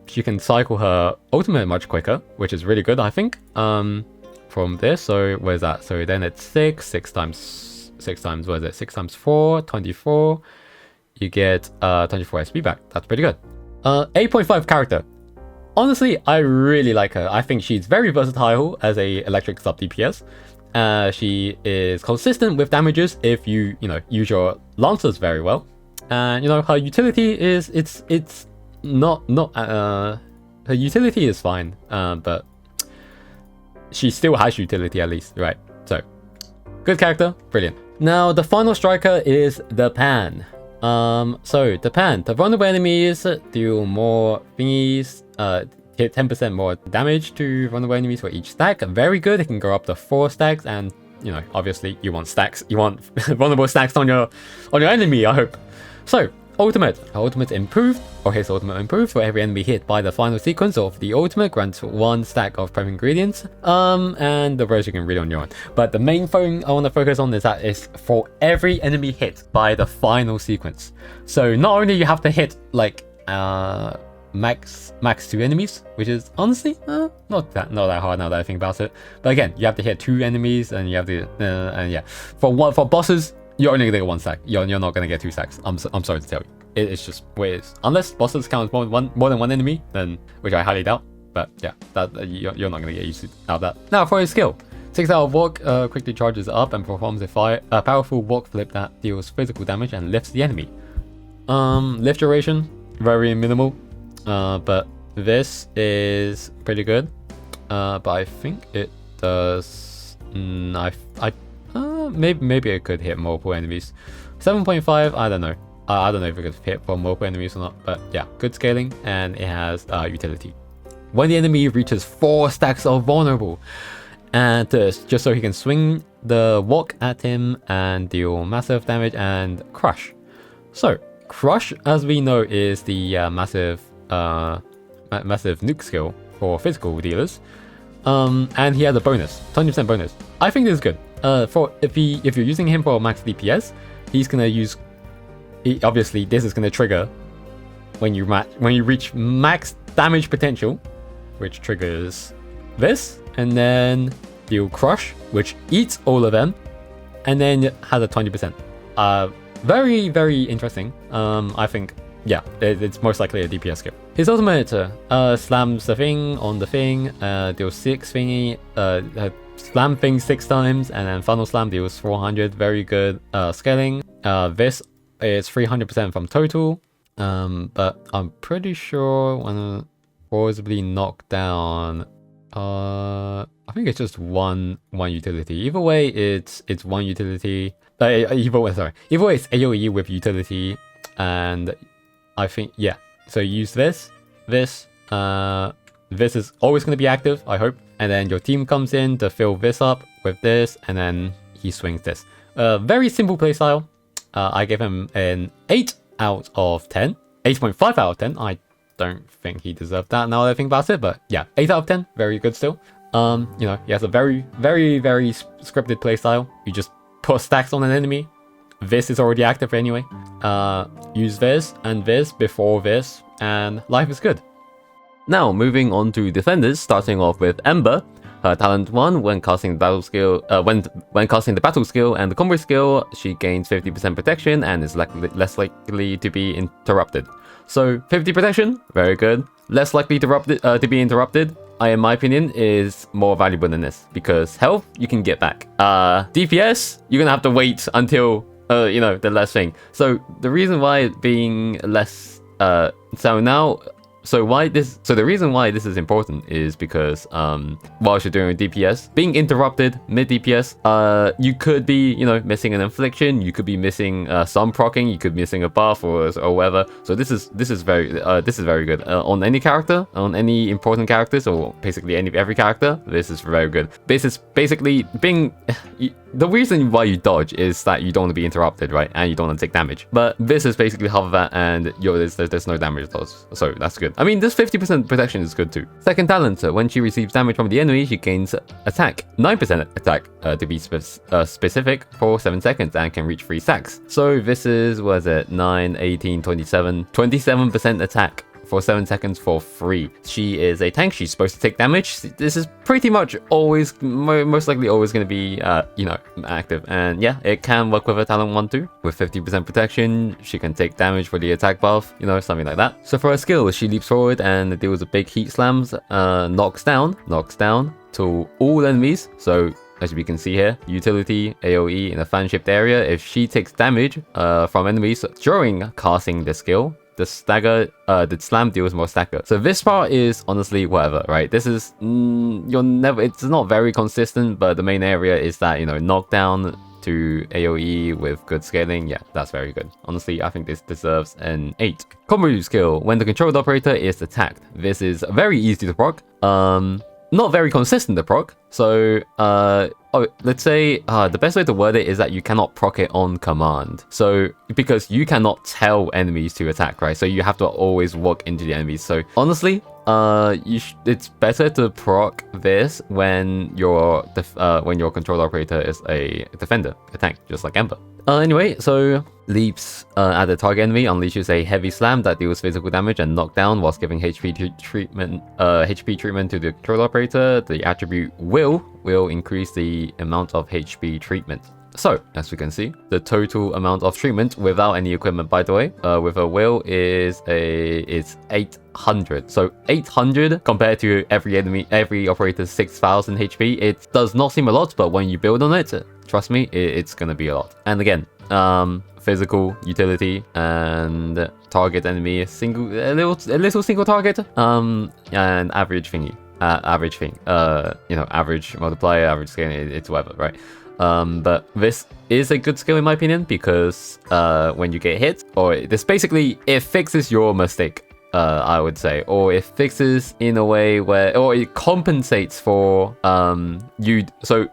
she can cycle her ultimate much quicker, which is really good, I think. From this, so where's that? So then it's 6 times, what is it? 6 times 4, 24. You get 24 SP back. That's pretty good. 8.5 character. Honestly, I really like her. I think she's very versatile as a electric sub DPS. She is consistent with damages if you use your lancers very well. And her utility is her utility is fine. But she still has utility at least, right? So good character, brilliant. Now the final striker is the Pan. So the Pan, the vulnerable enemies deal more thingies, hit 10% more damage to vulnerable enemies for each stack. Very good. It can go up to 4 stacks, and obviously you want stacks. You want vulnerable stacks on your enemy, I hope. So ultimate. Her ultimate improved, or his ultimate improved for every enemy hit by the final sequence of the ultimate, grants 1 stack of prep ingredients. And the rest you can read on your own. But the main thing I want to focus on is that it's for every enemy hit by the final sequence. So not only you have to hit like max 2 enemies, which is honestly not that hard now that I think about it. But again, you have to hit 2 enemies, and you have to and yeah, for bosses, you're only gonna get 1 stack. You're not gonna get 2 stacks. I'm sorry to tell you. It's just where it is. Unless bosses count as more than one enemy, then, which I highly doubt. But yeah, that you're not gonna get used to out of that. Now for his skill, 6-hour walk quickly charges up and performs a powerful walk flip that deals physical damage and lifts the enemy. Lift duration very minimal, but this is pretty good. But I think it does. Maybe it could hit multiple enemies. 7.5, I don't know. I don't know if it could hit for multiple enemies or not, but yeah, good scaling, and it has utility. When the enemy reaches 4 stacks of vulnerable, and just so he can swing the walk at him and deal massive damage and crush. So crush, as we know, is the massive nuke skill for physical dealers. And he has a bonus, 20% bonus. I think this is good. If you're using him for max DPS, he's gonna use. Obviously, this is gonna trigger when you reach max damage potential, which triggers this, and then deal crush, which eats all of them, and then has a 20%. Very, very interesting. I think, yeah, it's most likely a DPS skill. His ultimate slams the thing on the thing, deals 6 thingy, slam thing 6 times, and then funnel slam deals 400. Very good scaling. This is 300% from total, but I'm pretty sure when forcibly knocked down, I think it's just one utility. Either way, it's one utility. Either way, it's AoE with utility, and I think, yeah. So use this. This is always going to be active, I hope. And then your team comes in to fill this up with this, and then he swings this. Very simple playstyle. I give him an 8 out of 10. 8.5 out of 10. I don't think he deserved that now that I think about it, but yeah, 8 out of 10. Very good still. He has a very, very, very scripted playstyle. You just put stacks on an enemy. This is already active anyway. Use this and this before this, and life is good. Now, moving on to defenders, starting off with Ember. Her talent 1, when casting the battle skill, when casting the battle skill and the combo skill, she gains 50% protection and is less likely to be interrupted. So 50 protection, very good. Less likely to be interrupted, in my opinion, is more valuable than this, because health you can get back. DPS you're gonna have to wait until you know, the less thing. So the reason why it being less so the reason why this is important is because whilst you're doing a DPS, being interrupted mid DPS, you could be, you know, missing an infliction, you could be missing some proccing, you could be missing a buff or whatever. So this is very good on any character, on any important characters, or basically every character. This is very good. This is basically being the reason why you dodge is that you don't want to be interrupted, right? And you don't want to take damage. But this is basically half of that, and there's no damage loss, so that's good. I mean, this 50% protection is good too. Second talent, when she receives damage from the enemy, she gains attack, 9% attack to be specific, for 7 seconds, and can reach 3 stacks. So this is, what is it, 9, 18, 27, 27% attack for 7 seconds for free. She is a tank. She's supposed to take damage. This is pretty much always, most likely always going to be, you know, active. And yeah, it can work with a talent 1 too. With 50% protection, she can take damage for the attack buff, you know, something like that. So for her skill, she leaps forward and deals with big heat slams, knocks down to all enemies. So as we can see here, utility, AoE in a fan-shaped area. If she takes damage from enemies during casting the skill, the slam deals more stagger. So this part is honestly whatever, right? This is it's not very consistent, but the main area is that, you know, knockdown to AoE with good scaling. Yeah, that's very good. Honestly, I think this deserves an 8. Combo skill, when the controlled operator is attacked. This is very easy to proc. Not very consistent to proc. So let's say the best way to word it is that you cannot proc it on command. So because you cannot tell enemies to attack, right? So you have to always walk into the enemies. So honestly, it's better to proc this when your control operator is a defender, a tank, just like Ember. Anyway, so leaps at the target enemy, unleashes a heavy slam that deals physical damage and knockdown whilst giving HP treatment to the control operator. The attribute will increase the amount of HP treatment. So, as we can see, the total amount of treatment without any equipment, by the way, with a will is 800. So 800 compared to every operator's 6,000 HP. It does not seem a lot, but when you build on it, trust me, it's gonna be a lot. And again, physical, utility, and target enemy, a little single target, and average thingy, you know, average multiplier, average scaling, it's whatever, right? But this is a good skill in my opinion, because when you get hit, or this basically, it fixes your mistake. I would say, or it fixes in a way where, or it compensates for so you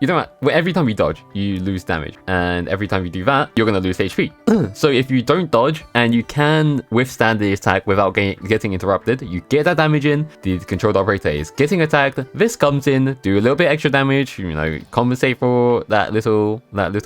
don't, every time you dodge you lose damage, and every time you do that you're gonna lose HP. So if you don't dodge and you can withstand the attack without getting interrupted, you get that damage in, the controlled operator is getting attacked, this comes in, do a little bit extra damage, you know, compensate for that little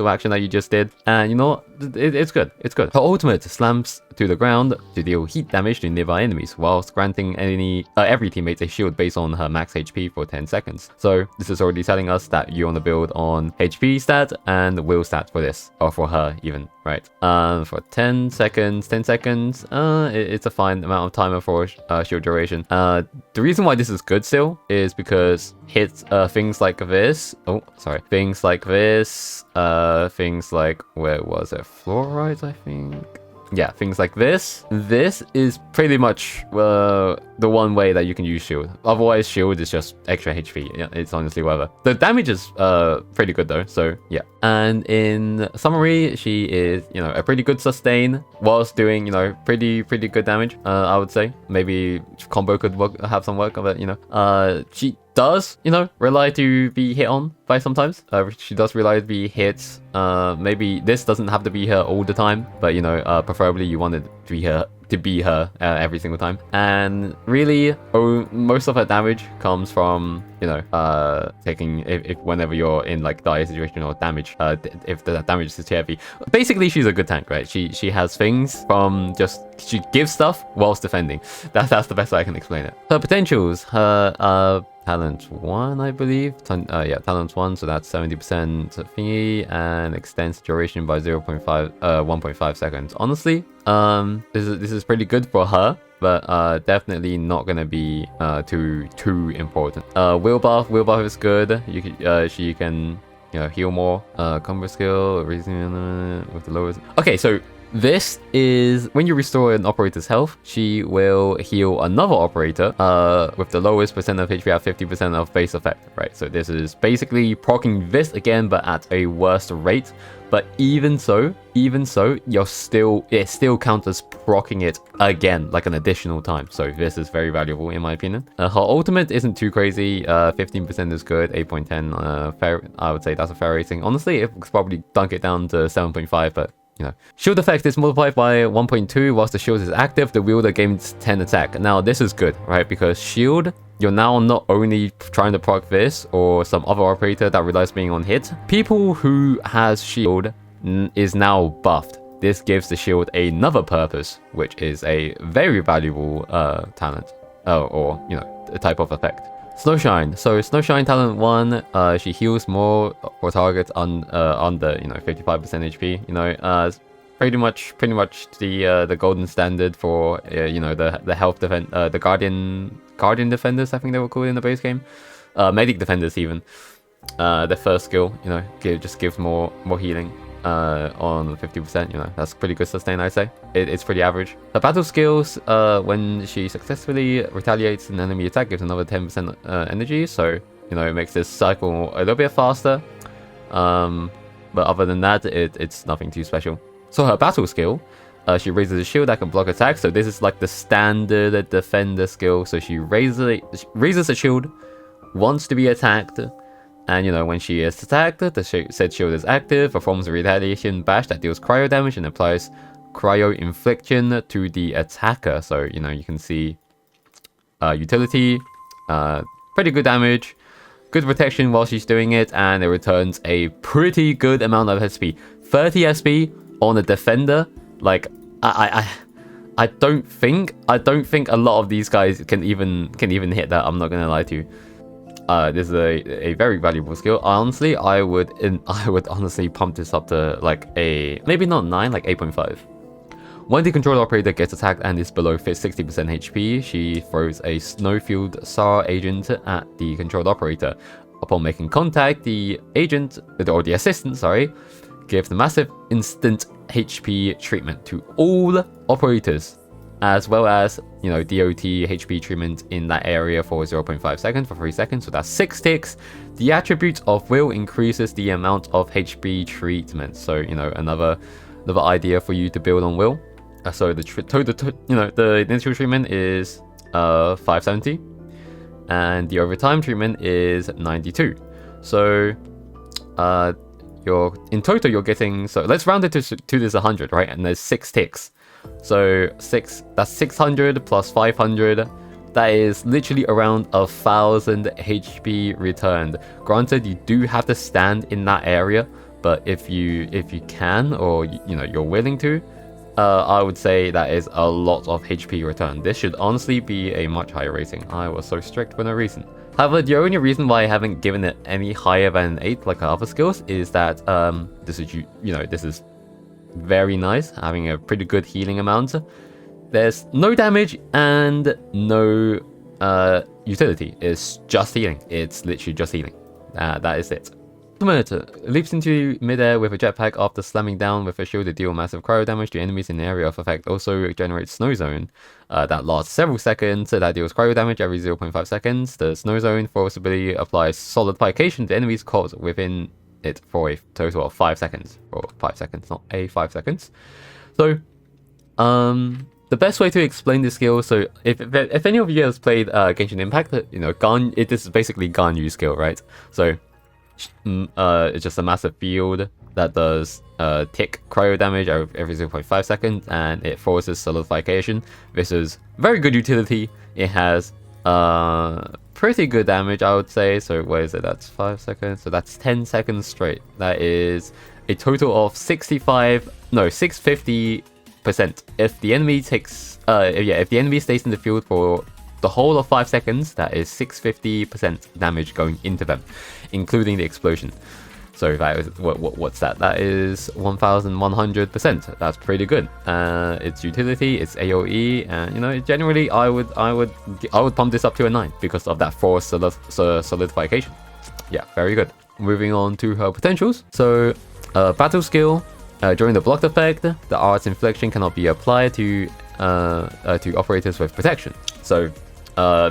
action that you just did, and you know what, it's good. Her ultimate slams to the ground to deal heat damage to nearby enemies, whilst granting every teammate a shield based on her max HP for 10 seconds. So this is already telling us that you want to build on HP stat and will stat for this, or for her even, right? For 10 seconds, it's a fine amount of timer for shield duration. The reason why this is good still is because hits things like this, things like, where was it, fluorides, I think. Yeah, things like this. This is pretty much the one way that you can use shield. Otherwise, shield is just extra HP. Yeah, it's honestly whatever. The damage is pretty good though, so yeah. And in summary, she is, you know, a pretty good sustain whilst doing, you know, pretty good damage. I would say maybe combo could have some work of it. You know, she does, you know, rely to be hit on by sometimes. She does rely to be hit. Maybe this doesn't have to be her all the time, but you know, preferably you want it to be her every single time. And really, most of her damage comes from, you know, taking if whenever you're in like dire situation or damage, if the damage is too heavy. Basically, she's a good tank, right? She has things from she gives stuff whilst defending. That's the best way I can explain it. Her potentials, her talent 1, I believe. Yeah, talent 1, so that's 70% thingy, and extends duration by 1.5 seconds. Honestly, this is pretty good for her, but definitely not gonna be too important. Will buff is good. She can heal more. Combo skill reason with the lowest. Okay, so this is when you restore an operator's health, she will heal another operator with the lowest percent of HP at 50% of base effect, right? So this is basically proccing this again, but at a worse rate. But even so, it still counts as proccing it again, like an additional time. So this is very valuable in my opinion. Her ultimate isn't too crazy. 15% is good. 8.10, fair. I would say that's a fair rating. Honestly, it could probably dunk it down to 7.5, but shield effect is multiplied by 1.2 whilst the shield is active. The wielder gains 10 attack. Now this is good, right? Because shield, you're now not only trying to proc this or some other operator that relies being on hit. People who has shield is now buffed. This gives the shield another purpose, which is a very valuable talent or a type of effect. Snowshine. So Snowshine talent 1, she heals more for targets under 55% HP. Pretty much the golden standard for the health defense, the guardian defenders, I think they were called in the base game. Medic defenders even. Their first skill, just gives more healing on 50%. That's pretty good sustain, I'd say. It's pretty average. Her battle skills, when she successfully retaliates an enemy attack, gives another 10% energy. So it makes this cycle a little bit faster. But other than that, it's nothing too special. So her battle skill, she raises a shield that can block attacks. So this is like the standard defender skill. So she raises a shield, wants to be attacked, and when she is attacked, said shield is active, performs a retaliation bash that deals cryo damage and applies cryo infliction to the attacker. So you can see utility, pretty good damage, good protection while she's doing it, and it returns a pretty good amount of SP. 30 SP on a defender. Like I don't think a lot of these guys can even hit that. I'm not gonna lie to you. This is a very valuable skill. Honestly, I would honestly pump this up to like maybe not 9, like 8.5. When the controlled operator gets attacked and is below 60% HP, she throws a Snowfield SAR agent at the controlled operator. Upon making contact, the agent, or the assistant, sorry, gives the massive instant HP treatment to all operators, as well as, DOT HP treatment in that area for 0.5 seconds for 3 seconds, so that's 6 ticks. The attribute of will increases the amount of HP treatment, so, another idea for you to build on will. So the initial treatment is 570, and the overtime treatment is 92. So, in total you're getting, so let's round it to this 100, right? And there's 6 ticks. So that's 600 plus 500. That is literally around 1,000 HP returned. Granted, you do have to stand in that area, but if you can, or you're willing to, I would say that is a lot of HP return. This should honestly be a much higher rating. I was so strict for no reason. However, the only reason why I haven't given it any higher than 8 like other skills is that this is very nice, having a pretty good healing amount. There's no damage and no utility. It's just healing. It's literally just healing. That is it. Ultimate leaps into midair with a jetpack after slamming down with a shield to deal massive cryo damage to enemies in the area of effect. Also generates snow zone that lasts several seconds. That deals cryo damage every 0.5 seconds. The snow zone forcibly applies solidification to enemies caught within it for a total of 5 seconds. Or 5 seconds, not 5 seconds. So, the best way to explain this skill, so if any of you has played Genshin Impact, this is basically Ganyu skill, right? So, it's just a massive field that does tick cryo damage every 0.5 seconds, and it forces solidification. This is very good utility. It has pretty good damage, I would say. So what is it? That's 5 seconds. So that's 10 seconds straight. That is a total of 650%. If the enemy takes, if the enemy stays in the field for the whole of 5 seconds, that is 650% damage going into them, including the explosion. So that is what's that? That is 1100%. That's pretty good. Its utility, its AOE, and you know, generally I would pump this up to a 9 because of that force solidification. Yeah, very good. Moving on to her potentials. So battle skill. During the blocked effect, the art's infliction cannot be applied to operators with protection. So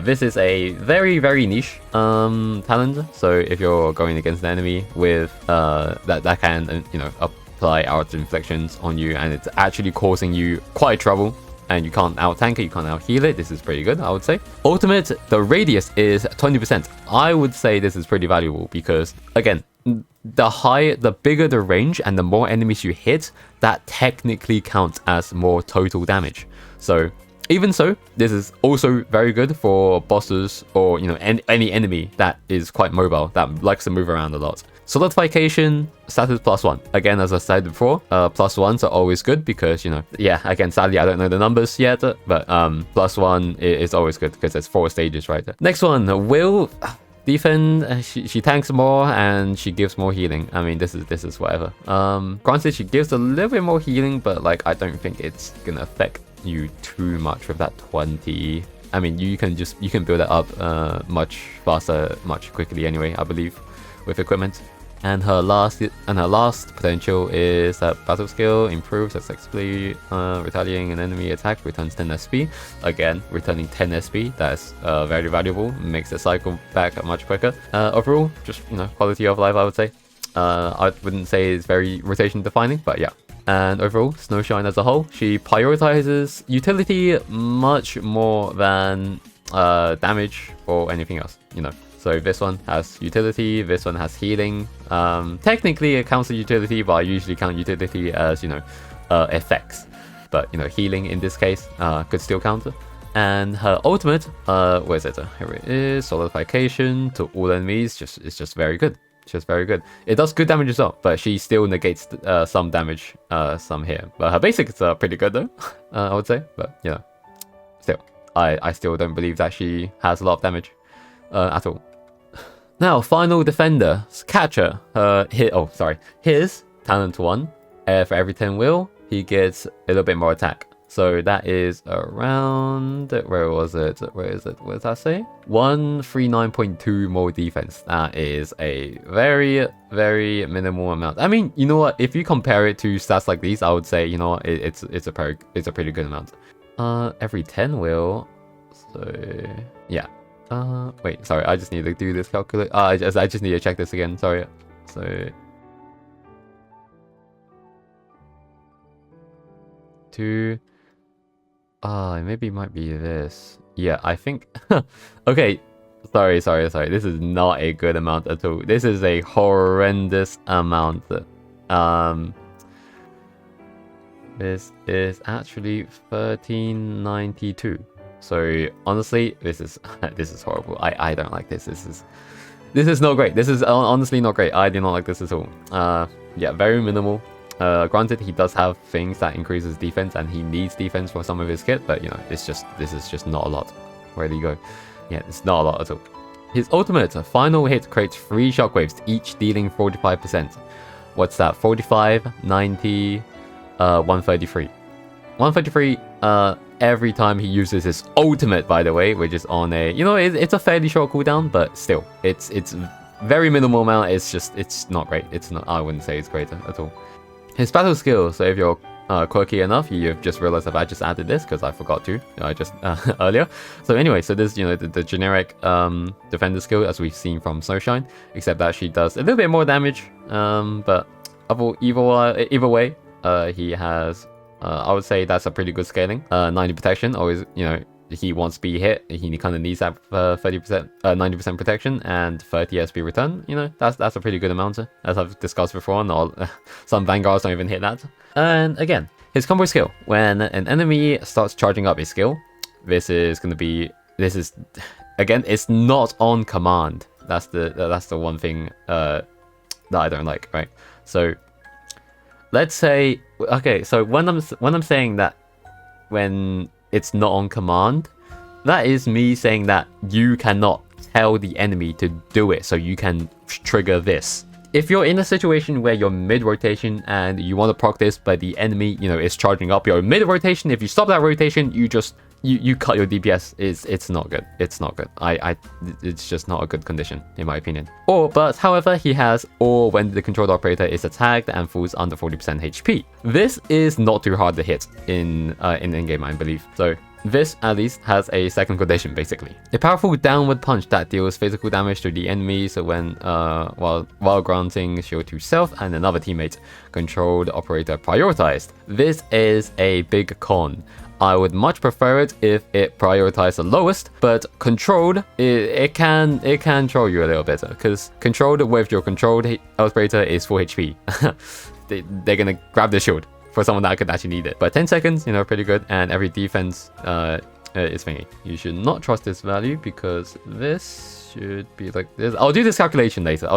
this is a very niche talent. So if you're going against an enemy with that can you know, apply art's inflictions on you, and it's actually causing you quite trouble, and you can't out tank it, you can't out heal it, this is pretty good, I would say. Ultimate, the radius is 20%. I would say this is pretty valuable because, again, the bigger the range and the more enemies you hit, that technically counts as more total damage. So even so, this is also very good for bosses or, you know, any enemy that is quite mobile, that likes to move around a lot. Solidification, status +1. Again, as I said before, +1s are always good because, you know, yeah, again, sadly, I don't know the numbers yet, but +1 is always good because there's 4 stages, right? Next one, Will. Defend, she tanks more and she gives more healing. I mean, this is whatever. Granted, she gives a little bit more healing, but like, I don't think it's gonna affect you too much with that 20. I mean, you can build it up much faster, much quickly anyway, I believe, with equipment. And her last potential is that battle skill improves successfully retaliating an enemy attack, returns 10 SP. Again, returning 10 SP, that's very valuable, makes the cycle back much quicker. Overall, just, you know, quality of life, I would say. I wouldn't say it's very rotation defining, but yeah. And overall, Snowshine as a whole, she prioritizes utility much more than damage or anything else, you know. So this one has utility, this one has healing. Technically it counts as utility, but I usually count utility as, you know, effects. But, you know, healing in this case could still count. And her ultimate, where is it? Here it is, solidification to all enemies. It's just very good. It's just very good. It does good damage as well, but she still negates some damage, some here. But her basics are pretty good though, I would say. But, you know, still, I still don't believe that she has a lot of damage at all. Now, final defender, Catcher. His talent 1. For every 10 will, he gets a little bit more attack. So that is around, where was it? Where is it? What does that say? 139.2 more defense. That is a very minimal amount. I mean, you know what? If you compare it to stats like these, I would say, you know what? It's a pretty good amount. Every 10 will. So yeah. Wait, sorry, I just need to do this calculate. I just need to check this again, sorry. So 2. Maybe it might be this. Yeah, I think okay. Sorry. This is not a good amount at all. This is a horrendous amount. This is actually 1392. So honestly, this is horrible. I don't like this. This is not great. This is honestly not great. I do not like this at all. Yeah, very minimal. Granted, he does have things that increases defense, and he needs defense for some of his kit, but you know, this is just not a lot. Where do you go? Yeah, it's not a lot at all. His ultimate final hit creates 3 shockwaves, each dealing 45%. What's that? 45, 90, 133. 133. Every time he uses his ultimate, by the way, which is on a, you know, it's a fairly short cooldown, but still, it's very minimal amount. It's not great. It's not. I wouldn't say it's great at all. His battle skill. So if you're quirky enough, you've just realized that I just added this because I forgot to just earlier. So anyway, so this, you know, the generic defender skill as we've seen from Snowshine, except that she does a little bit more damage. But either way, he has. I would say that's a pretty good scaling. 90 protection, always, you know, he wants to be hit. He kind of needs that 30%, 90% protection and 30 SP return. You know, that's a pretty good amount, as I've discussed before. And some Vanguards don't even hit that. And again, his combo skill. When an enemy starts charging up his skill, this is again, it's not on command. That's the one thing that I don't like, right? So let's say, okay, so when I'm saying that when it's not on command, that is me saying that you cannot tell the enemy to do it, so you can trigger this. If you're in a situation where you're mid-rotation and you want to proc this, but the enemy, you know, is charging up, you're mid-rotation, if you stop that rotation, you just, you cut your DPS. It's not good. It's not good. It's just not a good condition, in my opinion. But however, he has or when the controlled operator is attacked and falls under 40% HP. This is not too hard to hit in in-game, I believe. So this, at least, has a second condition, basically. A powerful downward punch that deals physical damage to the enemy, so when, while granting shield to self and another teammate. Controlled operator prioritized. This is a big con. I would much prefer it if it prioritized the lowest, but controlled, it can troll you a little bit, because controlled with your controlled operator is full HP. They're gonna grab the shield for someone that could actually need it. But 10 seconds, you know, pretty good, and every defense is thingy. You should not trust this value because this should be like this. I'll do this calculation later.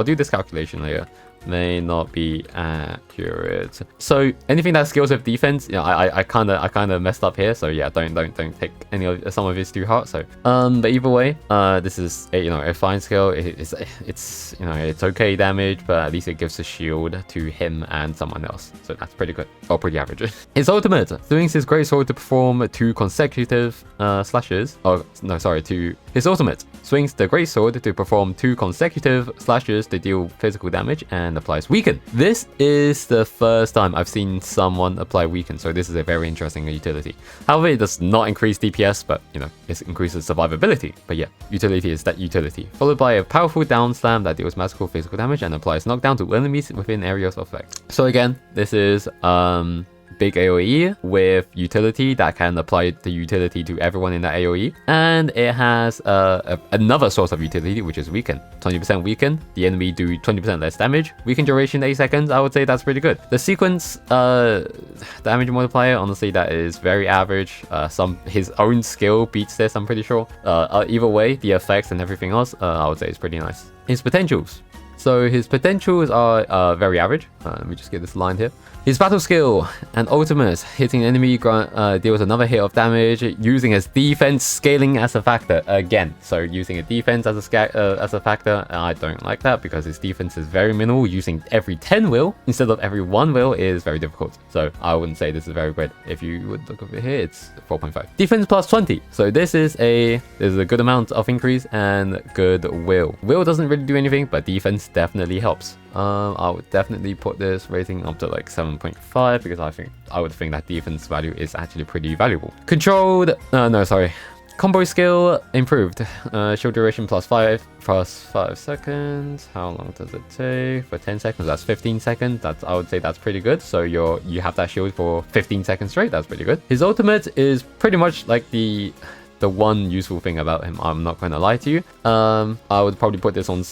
May not be accurate. So anything that scales with defense, you know, I kind of messed up here. So yeah, don't take any of some of this too hard. So but either way, this is a, you know, a fine scale. It's you know, it's okay damage, but at least it gives a shield to him and someone else. So that's pretty good, or pretty average. His ultimate swings his great sword to perform 2 consecutive slashes. Oh no, sorry, his ultimate swings the great sword to perform 2 consecutive slashes to deal physical damage and applies weaken. This is the first time I've seen someone apply weaken, so this is a very interesting utility. However, it does not increase DPS, but you know, it increases survivability. But yeah, utility is that utility. Followed by a powerful down slam that deals magical physical damage and applies knockdown to enemies within areas of effect. So again, this is big AoE with utility that can apply the utility to everyone in that AoE, and it has another source of utility, which is weaken. 20% weaken, the enemy do 20% less damage. Weaken duration 8 seconds. I would say that's pretty good. The sequence damage multiplier, honestly, that is very average. His own skill beats this, I'm pretty sure. Either way, the effects and everything else, I would say is pretty nice. His potentials. So his potentials are very average. Let me just get this line here. His battle skill and ultimate, hitting enemy deals another hit of damage, using his defense scaling as a factor again. So using a defense as a factor, I don't like that because his defense is very minimal. Using every 10 will instead of every 1 will is very difficult. So I wouldn't say this is very good. If you would look over here, it's 4.5. Defense plus 20. So this is a good amount of increase and good will. Will doesn't really do anything, but defense definitely helps. I would definitely put this rating up to like 7.5 because I would think that defense value is actually pretty valuable. Controlled, combo skill improved. Shield duration plus 5 seconds. How long does it take? For 10 seconds, that's 15 seconds. I would say that's pretty good. So you have that shield for 15 seconds straight. That's pretty good. His ultimate is pretty much like the one useful thing about him. I'm not going to lie to you. I would probably put this on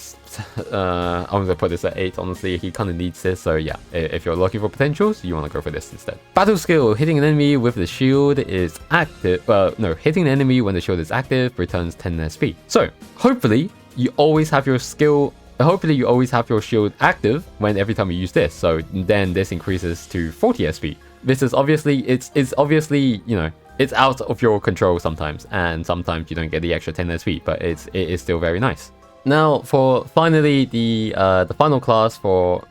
I'm going to put this at 8. Honestly, he kind of needs this. So yeah, if you're looking for potentials, you want to go for this instead. Battle skill, hitting an enemy with the shield is active. Hitting an enemy when the shield is active returns 10 SP. So hopefully you always have your skill. Hopefully you always have your shield active every time you use this. So then this increases to 40 SP. This is obviously, it's obviously, you know, it's out of your control sometimes, and sometimes you don't get the extra 10 SP, but it is still very nice. Now, for finally the final class for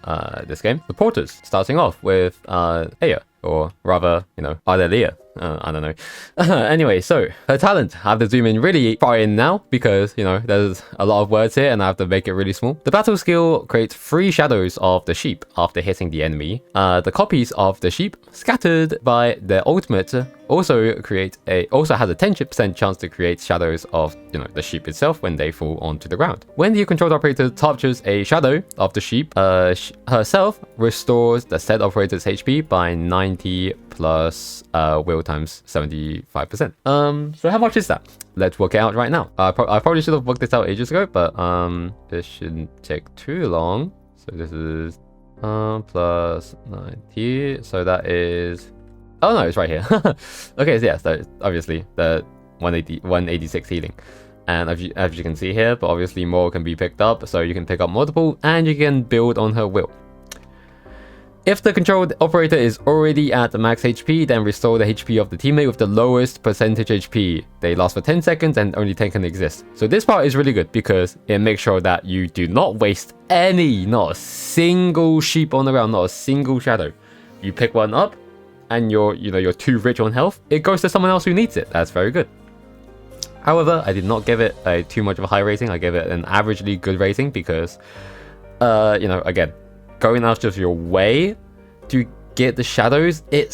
this game, the Porters, starting off with Aya, or rather, you know, Adelia. I don't know. Anyway, so her talent, I have to zoom in really far in now because, you know, there's a lot of words here and I have to make it really small. The battle skill creates 3 shadows of the sheep after hitting the enemy. The copies of the sheep scattered by their ultimate also has a 10% chance to create shadows of, you know, the sheep itself when they fall onto the ground. When the controlled operator touches a shadow of the sheep, herself restores the said operator's HP by 90 plus will times 75%. So how much is that? Let's work it out right now. I probably should have worked this out ages ago, but this shouldn't take too long. So this is plus 90. So that is, oh no, it's right here. Okay, so yeah, so obviously the 186 healing. And as you can see here, but obviously more can be picked up, so you can pick up multiple and you can build on her will. If the controlled operator is already at the max HP, then restore the HP of the teammate with the lowest percentage HP. They last for 10 seconds and only 10 can exist. So this part is really good because it makes sure that you do not waste not a single sheep on the ground, not a single shadow. You pick one up and you're too rich on health, it goes to someone else who needs it. That's very good. However, I did not give it too much of a high rating. I gave it an averagely good rating because, again, going out of your way to get the shadows, it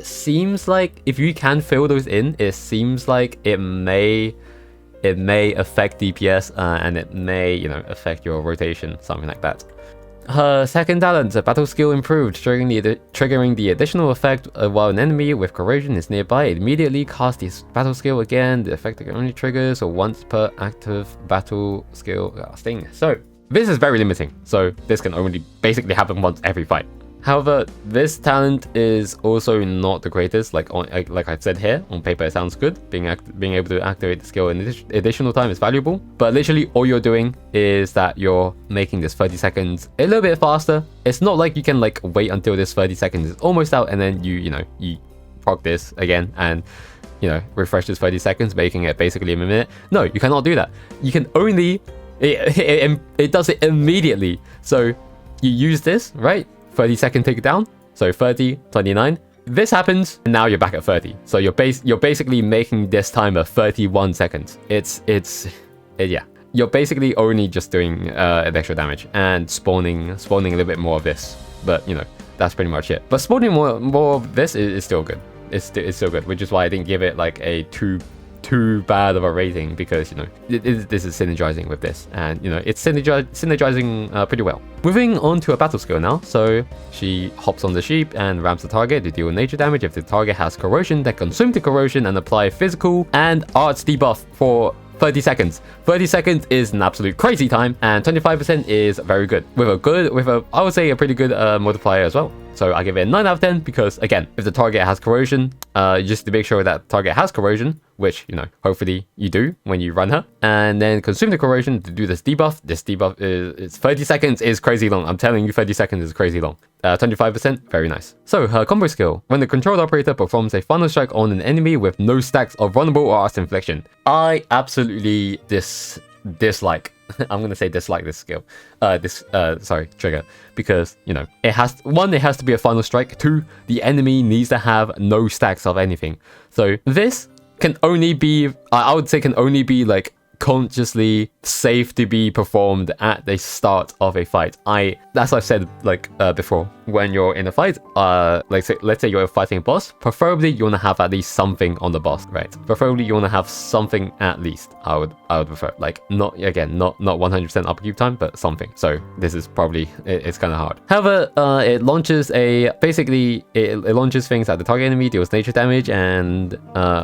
seems like if you can fill those in, it seems like it may affect DPS and it may affect your rotation, something like that. Her second talent, battle skill improved, triggering the additional effect while an enemy with corrosion is nearby. It immediately casts this battle skill again. The effect only triggers once per active battle skill casting. So this is very limiting. So this can only basically happen once every fight. However, this talent is also not the greatest. Like I've said here, on paper it sounds good. Being able to activate the skill in additional time is valuable. But literally all you're doing is that you're making this 30 seconds a little bit faster. It's not like you can wait until this 30 seconds is almost out and then you proc this again and refresh this 30 seconds, making it basically a minute. No, you cannot do that. You can only it does it immediately. So you use this, right? 30-second takedown, so 30, 29. This happens, and now you're back at 30. So you're basically making this timer 31 seconds. Yeah. You're basically only just doing extra damage and spawning a little bit more of this. But that's pretty much it. But spawning more of this is still good. It's still good, which is why I didn't give it a too bad of a rating, because this is synergizing with this, and it's synergizing pretty well. Moving on to a battle skill now. So she hops on the sheep and ramps the target to deal nature damage. If the target has corrosion, then consume the corrosion and apply physical and arts debuff for 30 seconds. 30 seconds is an absolute crazy time, and 25% is very good. I would say a pretty good multiplier as well. So I give it a 9 out of 10 because, again, if the target has corrosion, just to make sure that the target has corrosion, which, hopefully you do when you run her, and then consume the corrosion to do this debuff. This debuff is 30 seconds is crazy long. I'm telling you, 30 seconds is crazy long. 25%, very nice. So her combo skill. When the controlled operator performs a final strike on an enemy with no stacks of vulnerable or arts infliction. I absolutely dislike I'm gonna say dislike this skill, trigger, because it has to be a final strike. 2, the enemy needs to have no stacks of anything. So this can only be, I would say, consciously safe to be performed at the start of a fight. As I've said before, when you're in a fight, let's say you're fighting a boss, preferably you want to have at least something on the boss, right? Preferably you want to have something at least. I would prefer, not 100% upkeep time, but something. So this is probably, it's kind of hard. However, it launches it launches things at the target enemy, deals nature damage, and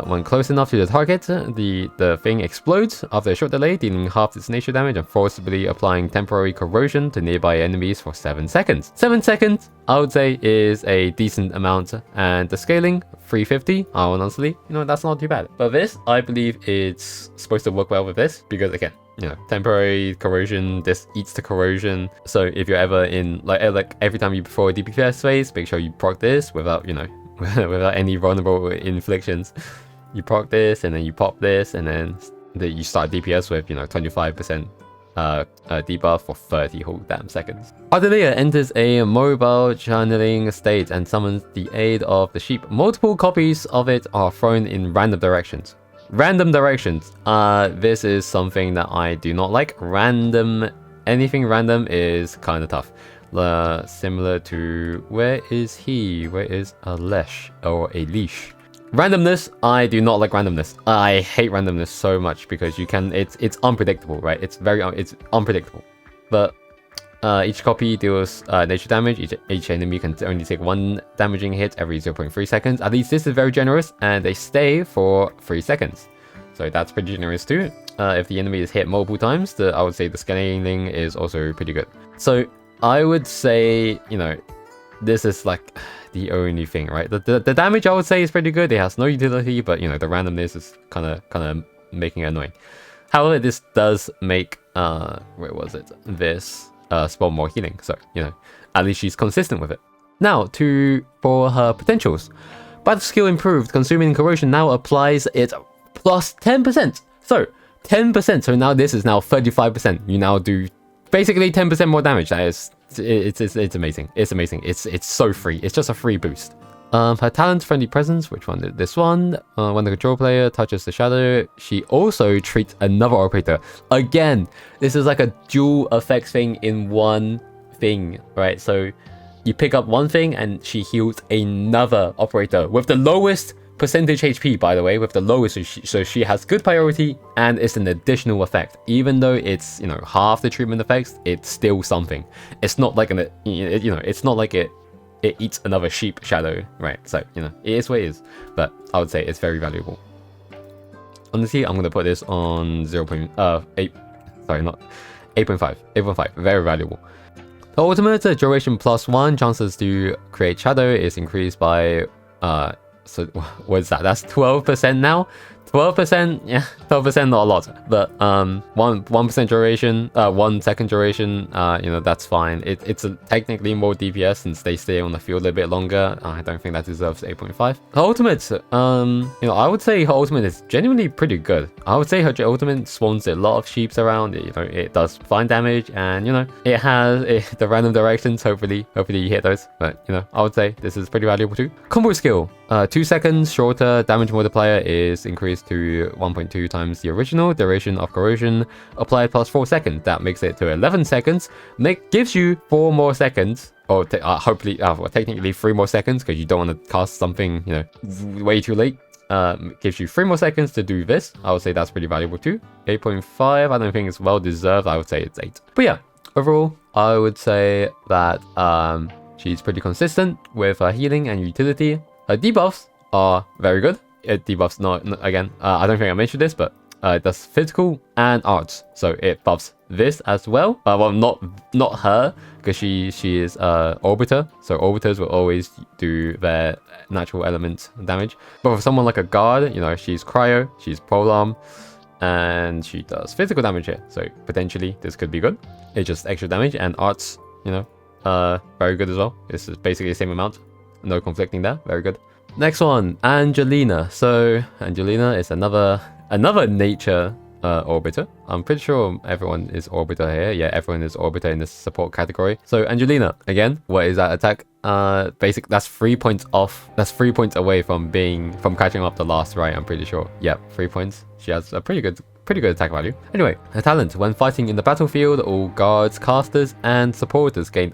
when close enough to the target, the thing explodes after a short delay, dealing half its nature damage and forcibly applying temporary corrosion to nearby enemies for 7 seconds. 7 seconds, I would say, is a decent amount, and the scaling, 350, honestly, that's not too bad. But this, I believe it's supposed to work well with this, because again, temporary corrosion, this eats the corrosion. So if you're ever in, every time you perform a DPS phase, make sure you proc this without, without any vulnerable inflictions. You proc this, and then you pop this, and then you start DPS with 25% debuff for 30 whole damn seconds. Ardelia enters a mobile channeling state and summons the aid of the sheep. Multiple copies of it are thrown in random directions. This is something that I do not like. Anything random is kind of tough. Similar to, where is a leash or a leash? Randomness, I do not like randomness. I hate randomness so much because it's unpredictable, right? It's unpredictable. But each copy deals nature damage. Each enemy can only take 1 damaging hit every 0.3 seconds. At least this is very generous, and they stay for 3 seconds. So that's pretty generous too. If the enemy is hit multiple times, I would say the scaling is also pretty good. So I would say, this is the only thing, right? The damage, I would say, is pretty good. It has no utility, but the randomness is kind of making it annoying. However, this does make this spawn more healing. So at least she's consistent with it. Now, for her potentials. Battle skill improved. Consuming corrosion now applies it plus 10%. So, 10%. So now this is now 35%. You now do basically 10% more damage. That is, it's amazing. It's amazing. It's so free. It's just a free boost. Her talent, Friendly Presence, which one did this one? When the control player touches the shadow, she also treats another operator. Again, this is like a dual effects thing in one thing, right? So you pick up one thing and she heals another operator with the lowest percentage HP, by the way, with the lowest, so she has good priority and it's an additional effect. Even though it's, you know, half the treatment effects, it's still something. It's not like it's not like it eats another sheep shadow, right? So, you know, it is what it is, but I would say it's very valuable. Honestly, I'm gonna put this on 0.8, sorry, not 8.5, 8.5, very valuable. The ultimate duration +1, chances to create shadow is increased by so what is that? That's 12% now. 12%, yeah, 12%, not a lot, but 1% duration, 1 second duration, you know, that's fine. It's technically more DPS since they stay on the field a bit longer. I don't think that deserves 8.5. Her ultimate, you know, I would say her ultimate is genuinely pretty good. I would say her ultimate spawns a lot of sheeps around. You know, it does fine damage, and you know, it has the random directions. Hopefully you hit those. But you know, I would say this is pretty valuable too. Combo skill, 2 seconds shorter damage multiplier is increased to 1.2 times the original. Duration of corrosion applied plus 4 seconds. That makes it to 11 seconds. Gives you 4 more seconds, or hopefully, well, technically 3 more seconds, because you don't want to cast something, you know, way too late. Gives you 3 more seconds to do this. I would say that's pretty valuable too. 8.5, I don't think it's well deserved. I would say it's 8. But yeah, overall, I would say that she's pretty consistent with her healing and utility. Her debuffs are very good. It debuffs, again, I don't think I mentioned this, but it does physical and arts, so it buffs this as well. Well, not her, because she is Orbiter, so Orbiters will always do their natural element damage. But for someone like a guard, you know, she's Cryo, she's Polearm, and she does physical damage here, so potentially this could be good. It's just extra damage, and arts, you know, very good as well. This is basically the same amount, no conflicting there, very good. Next one, Angelina. So Angelina is another nature orbiter. I'm pretty sure everyone is orbiter here. Yeah, everyone is orbiter in this support category. So Angelina, again, what is that attack? That's 3 points off. That's 3 points away from catching up the last, right? I'm pretty sure. Yep, 3 points. She has a pretty good attack value. Anyway, her talent. When fighting in the battlefield, all guards, casters, and supporters gain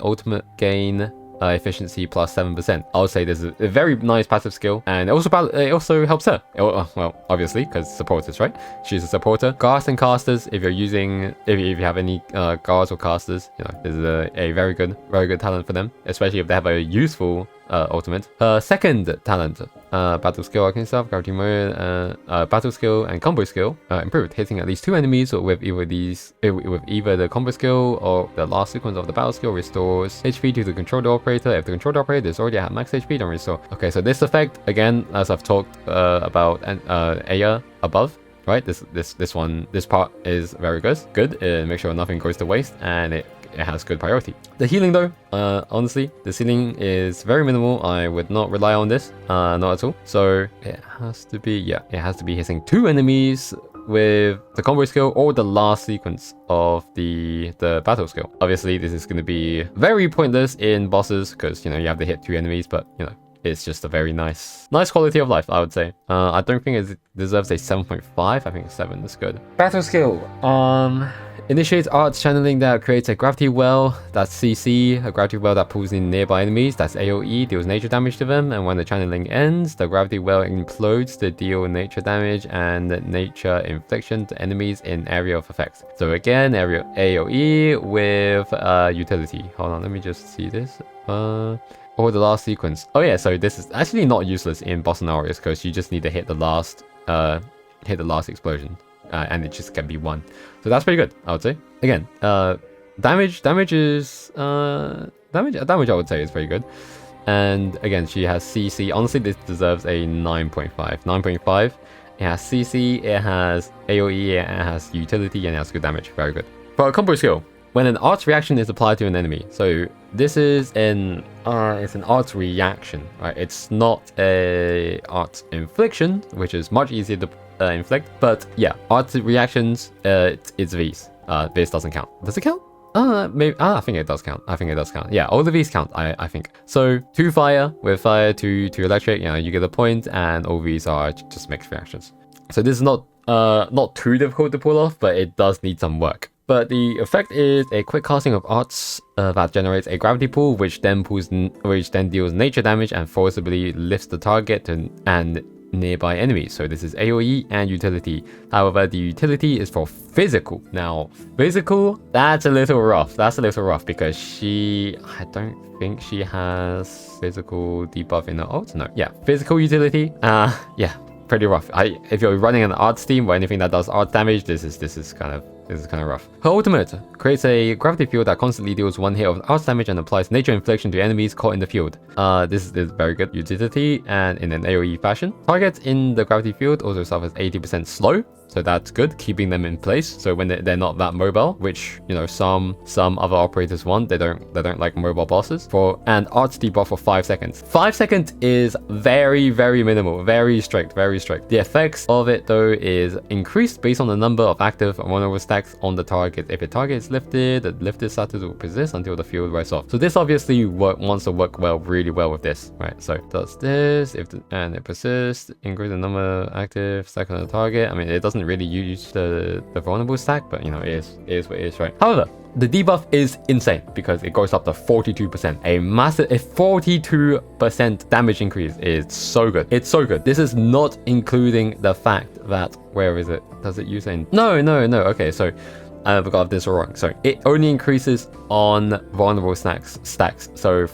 efficiency plus 7%. I would say this is a very nice passive skill, and it also helps her. Well, obviously, because supporters, right? She's a supporter. Guards and casters, if you have any guards or casters, you know, this is a very good talent for them, especially if they have a useful ultimate. Second talent, battle skill, Arknights stuff, gravity mode, battle skill and combo skill improved, hitting at least 2 enemies with either the combo skill or the last sequence of the battle skill restores HP to the controlled operator. If the controlled operator is already at max HP, don't restore. Okay, so this effect, again, as I've talked about Aya above, right? This part is very good. Make sure nothing goes to waste, and it has good priority. The healing though, honestly, the healing is very minimal. I would not rely on this, not at all. So it has to be, yeah, it has to be hitting 2 enemies with the combo skill or the last sequence of the battle skill. Obviously, this is going to be very pointless in bosses because, you know, you have to hit 2 enemies, but, you know, it's just a very nice quality of life, I would say. I don't think it deserves a 7.5. I think 7 is good. Battle skill. Initiates arts channeling that creates a gravity well, that's CC, a gravity well that pulls in nearby enemies, that's AoE, deals nature damage to them, and when the channeling ends, the gravity well implodes to deal nature damage and nature infliction to enemies in area of effects. So again, area AoE with utility. Hold on, let me just see this. Or the last sequence. Oh yeah, so this is actually not useless in boss scenarios because you just need to hit the last explosion. And it just can be 1. So that's pretty good, I would say. Again, damage is damage I would say is pretty good. And again, she has CC. Honestly, this deserves a 9.5. 9.5. It has CC, it has AoE, it has utility, and it has good damage. Very good. For a combo skill, when an art reaction is applied to an enemy. So this is it's an art reaction, right? It's not a art infliction, which is much easier to inflict. But yeah, art reactions, it's V's. This doesn't count. Does it count? Maybe. I think it does count. I think it does count. Yeah, all the V's count. I think. So 2 fire with fire, 2 electric. You know, you get a point, and all V's are just mixed reactions. So this is not too difficult to pull off, but it does need some work. But the effect is a quick casting of arts that generates a gravity pull, which then deals nature damage and forcibly lifts the target and nearby enemies. So this is AoE and utility. However, the utility is for physical. Now, physical, that's a little rough. That's a little rough because I don't think she has physical debuff in her ult. No, yeah, physical utility. Yeah, pretty rough. If you're running an arts team or anything that does art damage, this is kind of rough. Her ultimate creates a gravity field that constantly deals 1 hit of arts damage and applies nature infliction to enemies caught in the field. This is very good utility and in an AoE fashion. Targets in the gravity field also suffers 80% slow, so that's good, keeping them in place. So when they're not that mobile, which you know some other operators want, they don't like mobile bosses. And arts debuff for 5 seconds. 5 seconds is very minimal, very strict. The effects of it though is increased based on the number of active and vulnerable stacks on the target. If a target is lifted, the lifted status will persist until the field wears off. So this obviously wants to work really well with this, right? So it does this, and it persists, increase the number of active stack on the target. I mean, it doesn't really use the vulnerable stack, but you know, it is what it is, right? However, the debuff is insane because it goes up to 42%. A 42% damage increase is so good. It's so good. This is not including the fact that, where is it? Does it use any? No. Okay, so I got this wrong. So it only increases on vulnerable stacks. So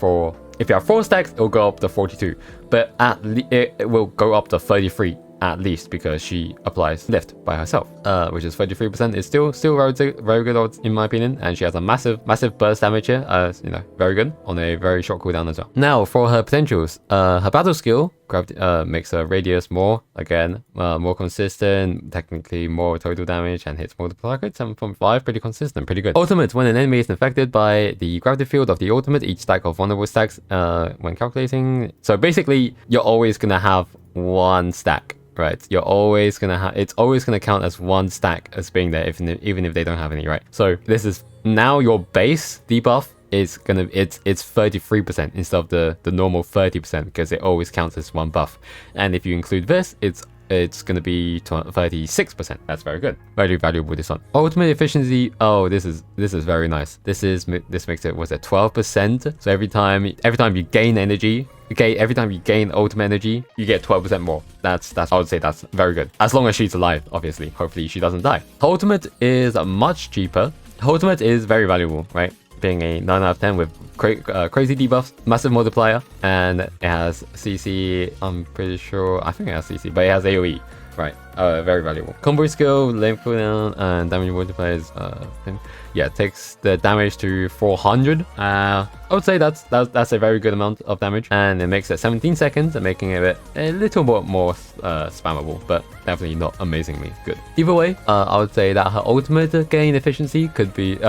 if you have 4 stacks, it'll go up to 42, but it will go up to 33. At least, because she applies lift by herself, which is 33%. Is still very good odds in my opinion, and she has a massive burst damage here. You know, very good on a very short cooldown as well. Now for her potentials, her battle skill makes her radius more consistent, technically more total damage, and hits multiplier rate 7.5, pretty consistent, pretty good. Ultimate: when an enemy is infected by the gravity field of the ultimate, each stack of vulnerable stacks when calculating. So basically, you're always gonna have 1 stack. Right, it's always gonna count as 1 stack as being there, even if they don't have any, right? So this is now your base debuff is it's 33% instead of the normal 30%, because it always counts as 1 buff. And if you include this, it's gonna be 36%. That's very good, very valuable. This one, ultimate efficiency. Oh, this is very nice. This makes it, was it 12%? So every time you gain energy. Okay, every time you gain ultimate energy, you get 12% more. That's I would say that's very good. As long as she's alive, obviously. Hopefully she doesn't die. Ultimate is much cheaper. Ultimate is very valuable, right? Being a 9 out of 10 with crazy debuffs, massive multiplier, and it has CC. I'm pretty sure. I think it has CC, but it has AoE. Right, very valuable. Combo skill, length cooldown, and damage multipliers. Yeah, takes the damage to 400. I would say that's a very good amount of damage, and it makes it 17 seconds, and making it a little bit more spammable, but definitely not amazingly good. Either way, I would say that her ultimate gain efficiency could be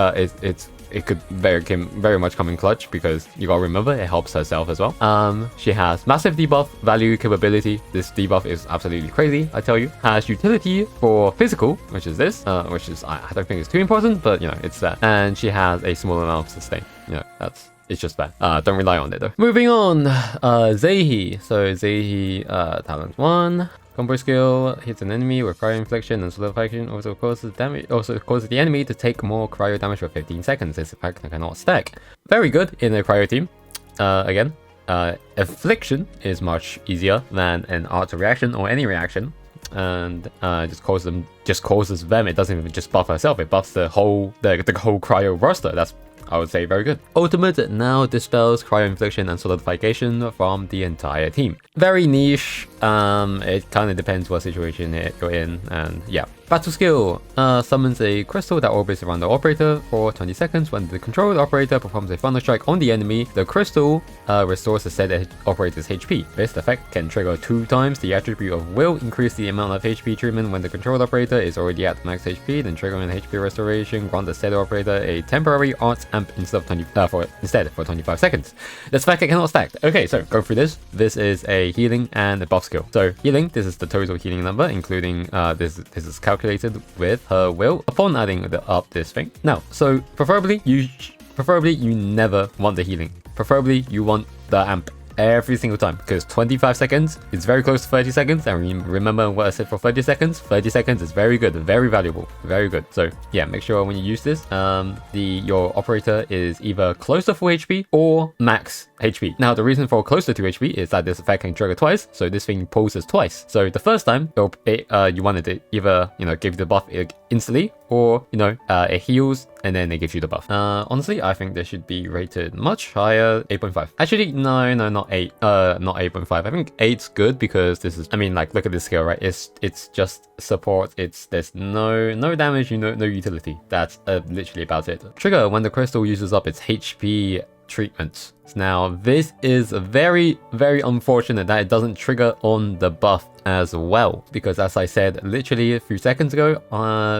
it could very much come in clutch, because you gotta remember it helps herself as well. She has massive debuff value capability. This debuff is absolutely crazy, I tell you. Has utility for physical, which is this, which is I don't think it's too important, but you know, it's that. And she has a small amount of sustain. You know, it's just that. Don't rely on it though. Moving on, Zehi. So Zehi, talent 1. Combo skill hits an enemy with cryo infliction and solidification, also causes the enemy to take more cryo damage for 15 seconds. This effect cannot stack. Very good in a cryo team. Again, affliction is much easier than an art reaction or any reaction, and just causes them. It doesn't even just buff herself. It buffs the whole cryo roster. That's I would say very good. Ultimate now dispels cryo infliction and solidification from the entire team. Very niche. It kind of depends what situation you're in, and yeah. Battle skill summons a crystal that orbits around the operator for 20 seconds. When the controlled operator performs a thunder strike on the enemy, the crystal restores the said operator's HP. This effect can trigger 2 times the attribute of will, increase the amount of HP treatment when the controlled operator is already at max HP, then triggering an HP restoration, grant the said operator a temporary art amp instead for 25 seconds. This effect cannot stack. Okay, so go through this. This is a healing and a buff skill. So healing, this is the total healing number, including this is calculated with her will upon adding up this thing. Now, so preferably you never want the healing. Preferably you want the amp every single time, because 25 seconds is very close to 30 seconds, and remember what I said for 30 seconds. 30 seconds is very good, very valuable, very good. So yeah, make sure when you use this, your operator is either close to full HP or max HP. Now, the reason for close to 2 HP is that this effect can trigger twice, so this thing pulses twice. So the first time, you wanted to either, give you the buff instantly, or, it heals and then it gives you the buff. Honestly, I think this should be rated much higher, 8.5. Actually, no, not 8, not 8.5. I think 8's good because this is, look at this skill, right? It's just support. There's no damage, no utility. That's literally about it. Trigger when the crystal uses up its HP treatments. Now, this is very, very unfortunate that it doesn't trigger on the buff as well, because as I said literally a few seconds ago,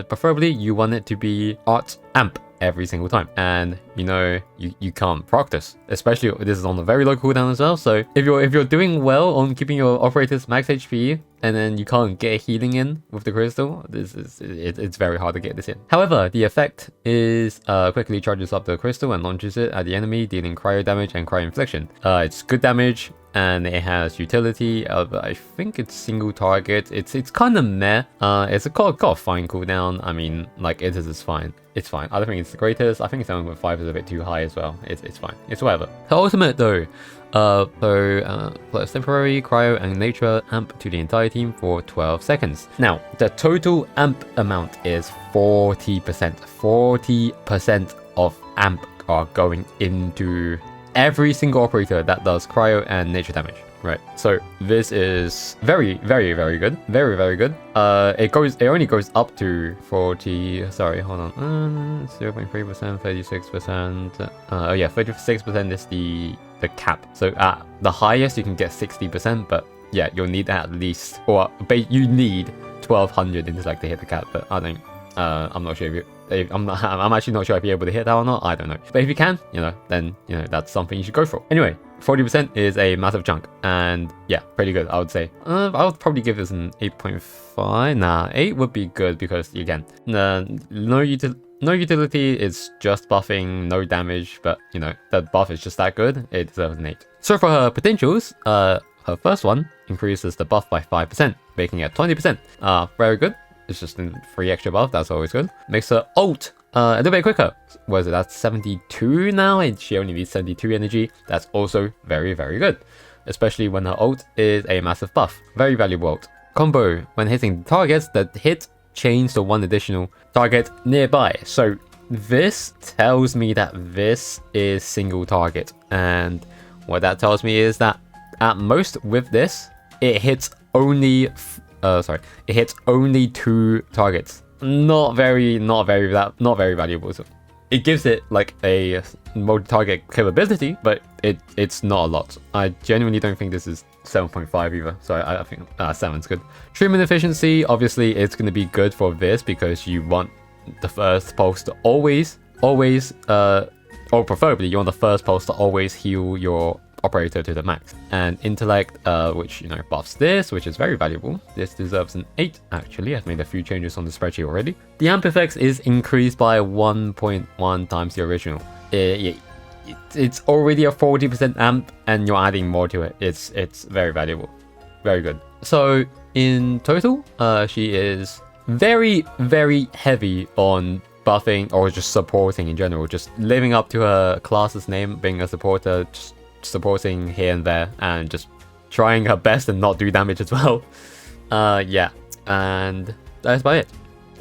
preferably you want it to be art amp every single time, and you can't proc this, especially this is on a very low cooldown as well. So if you're doing well on keeping your operators max HP and then you can't get healing in with the crystal, it's very hard to get this in. However, the effect is quickly charges up the crystal and launches it at the enemy, dealing cryo damage and cryo infliction. It's good damage and it has utility. I think it's single target. It's kind of meh. It's got a fine cooldown. It is fine. It's fine. I don't think it's the greatest. I think 7.5 is a bit too high as well. It's fine. It's whatever. The ultimate though, plus temporary cryo and nature amp to the entire team for 12 seconds. Now, the total amp amount is 40%. 40% of amp are going into every single operator that does cryo and nature damage, right? So this is very, very, very good. Very, very good. It only goes up to 40, sorry, hold on, 0.3%, 36%. Oh yeah, 36% is the cap. So at the highest you can get 60%, but yeah, you'll need at least, you need 1200 intellect to hit the cap, but I think I'm not sure I'm actually not sure if you're able to hit that or not. I don't know. But if you can, then that's something you should go for. Anyway, 40% is a massive chunk, and yeah, pretty good, I would say. I would probably give this an 8.5. Nah, 8 would be good because again, no utility, is just buffing, no damage, but the buff is just that good. It deserves an 8. So for her potentials, her first one increases the buff by 5%, making it 20%. Very good. It's just a free extra buff, that's always good. Makes her ult a little bit quicker. What is it? That's 72 now, and she only needs 72 energy. That's also very, very good, especially when her ult is a massive buff. Very valuable ult. Combo: when hitting targets that hit, chains to one additional target nearby. So this tells me that this is single target, and what that tells me is that at most with this, it hits only it hits only 2 targets. Not very valuable. So it gives it like a multi-target capability, but it's not a lot. I genuinely don't think this is 7.5 either. So I think 7's good. Treatment efficiency, obviously it's going to be good for this because you want the first pulse to always, or preferably you want the first pulse to always heal your operator to the max. And intellect, which buffs this, which is very valuable. This deserves an 8 actually. I've made a few changes on the spreadsheet already. The amp effects is increased by 1.1 times the original. It's already a 40% amp and you're adding more to it. It's very valuable, very good. So in total, she is very, very heavy on buffing or just supporting in general, just living up to her class's name, being a supporter, just supporting here and there, and just trying her best and not do damage as well. Yeah, and that's about it.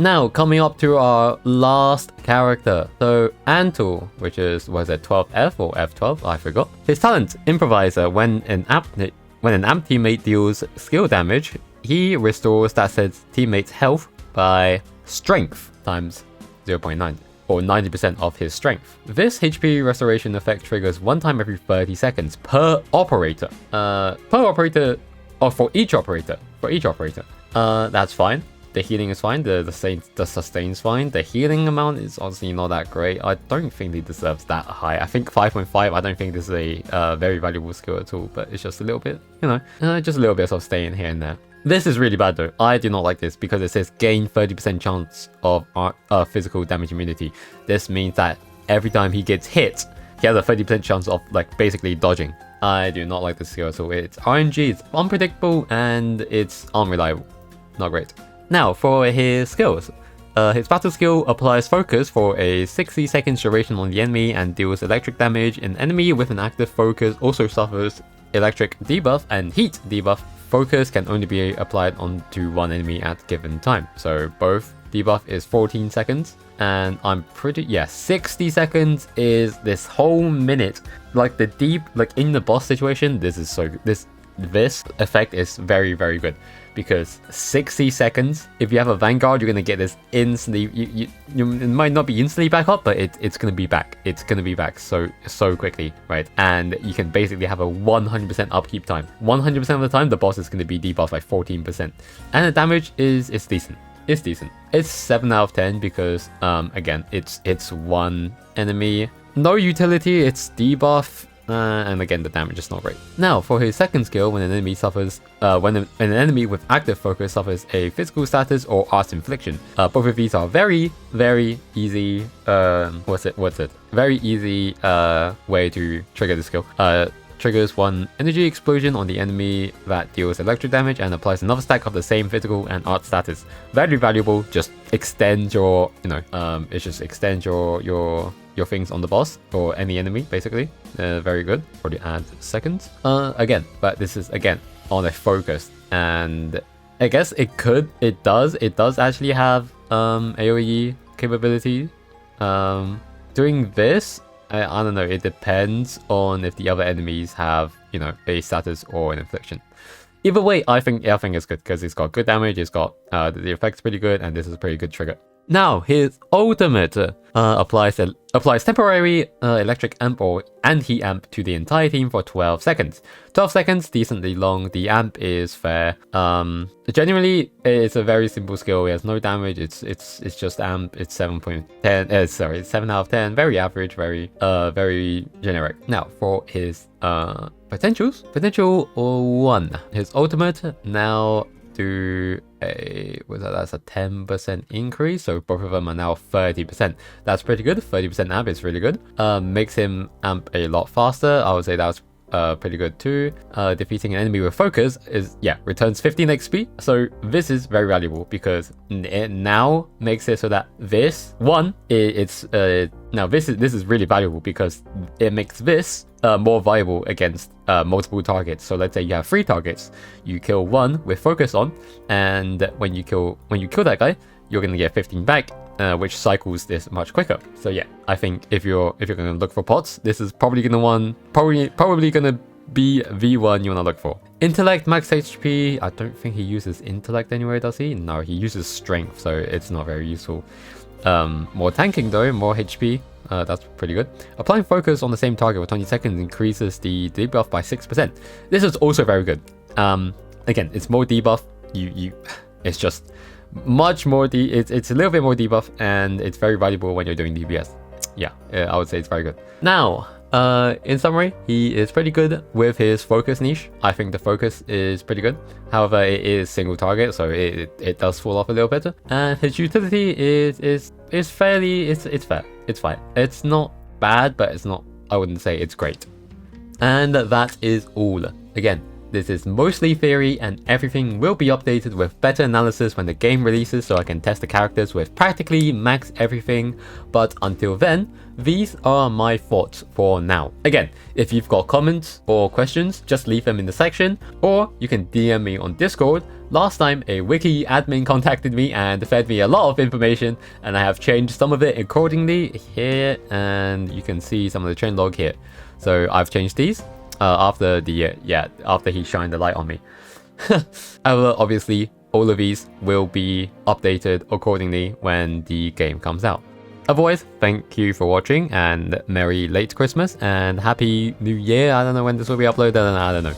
Now, coming up to our last character. So, Antul, which is, was it 12F or F12? I forgot. His talent, Improviser. When an amp teammate deals skill damage, he restores that said teammate's health by strength times 0.9, or 90% of his strength. This HP restoration effect triggers one time every 30 seconds per operator. Or for each operator. That's fine. The healing is fine, the sustain's fine. The healing amount is honestly not that great. I don't think he deserves that high. I think 5.5, I don't think this is a very valuable skill at all, but it's just a little bit, just a little bit of sustain here and there. This is really bad though. I do not like this because it says gain 30% chance of physical damage immunity. This means that every time he gets hit, he has a 30% chance of like basically dodging. I do not like this skill at all. It's RNG, it's unpredictable, and it's unreliable. Not great. Now, for his skills. His battle skill applies focus for a 60 seconds duration on the enemy and deals electric damage. An enemy with an active focus also suffers electric debuff and heat debuff. Focus can only be applied onto one enemy at given time. So both debuff is 14 seconds. And I'm 60 seconds is this whole minute. Like in the boss situation, this effect is very, very good. Because 60 seconds, if you have a Vanguard, you're going to get this instantly. It might not be instantly back up, but it's going to be back. It's going to be back so quickly, right? And you can basically have a 100% upkeep time. 100% of the time, the boss is going to be debuffed by 14%. And the damage is decent. It's decent. It's 7 out of 10 because, again, it's one enemy. No utility, it's debuff. And again, the damage is not great. Now, for his second skill, when an enemy when an enemy with active focus suffers a physical status or arts infliction. Both of these are very, very easy. Very easy way to trigger the skill. Triggers one energy explosion on the enemy that deals electric damage and applies another stack of the same physical and art status. Very valuable. Just extend your, it just extends your things on the boss or any enemy basically. Very good. Probably add seconds. Again, but this is again on a focus, and I guess it does actually have AoE capability. Doing this, I don't know, it depends on if the other enemies have, a status or an infliction. Either way, I think it's good because it's got good damage, it's got the effect's pretty good, and this is a pretty good trigger. Now, his ultimate applies temporary electric amp or anti amp to the entire team for 12 seconds. 12 seconds, decently long. The amp is fair. Generally, it's a very simple skill. It has no damage. It's just amp. It's 7.10. Sorry, it's 7 out of 10. Very average. Very generic. Now for his potentials. Potential 1. His ultimate now do that's a 10% increase, so both of them are now 30%. That's pretty good. 30% amp is really good. Makes him amp a lot faster. I would say that's pretty good too. Defeating an enemy with focus returns 15 XP. So this is very valuable because it now makes it so that this is really valuable because it makes this more viable against multiple targets. So let's say you have 3 targets, you kill one with focus on, and when you kill that guy, you're gonna get 15 back, which cycles this much quicker. So yeah, I think if you're gonna look for pots, this is probably gonna be the one you wanna look for. Intellect max HP. I don't think he uses intellect anywhere, does he? No, he uses strength, so it's not very useful. More tanking though, more HP. That's pretty good. Applying focus on the same target for 20 seconds increases the debuff by 6%. This is also very good. Again, it's more debuff. It's just much more it's a little bit more debuff, and it's very valuable when you're doing DPS. Yeah, I would say it's very good. Now, in summary, he is pretty good with his focus niche. I think the focus is pretty good. However, it is single target, so it does fall off a little bit. And his utility is fairly, it's fair. It's fine. It's not bad, but it's not, I wouldn't say it's great. And that is all. Again, this is mostly theory and everything will be updated with better analysis when the game releases so I can test the characters with practically max everything, but until then, these are my thoughts for now. Again, if you've got comments or questions, just leave them in the section, or you can DM me on Discord. Last time, a wiki admin contacted me and fed me a lot of information, and I have changed some of it accordingly here, and you can see some of the trend log here. So I've changed these after he shined the light on me. However, obviously, all of these will be updated accordingly when the game comes out. Otherwise, thank you for watching, and Merry late Christmas and Happy New Year. I don't know when this will be uploaded, and I don't know.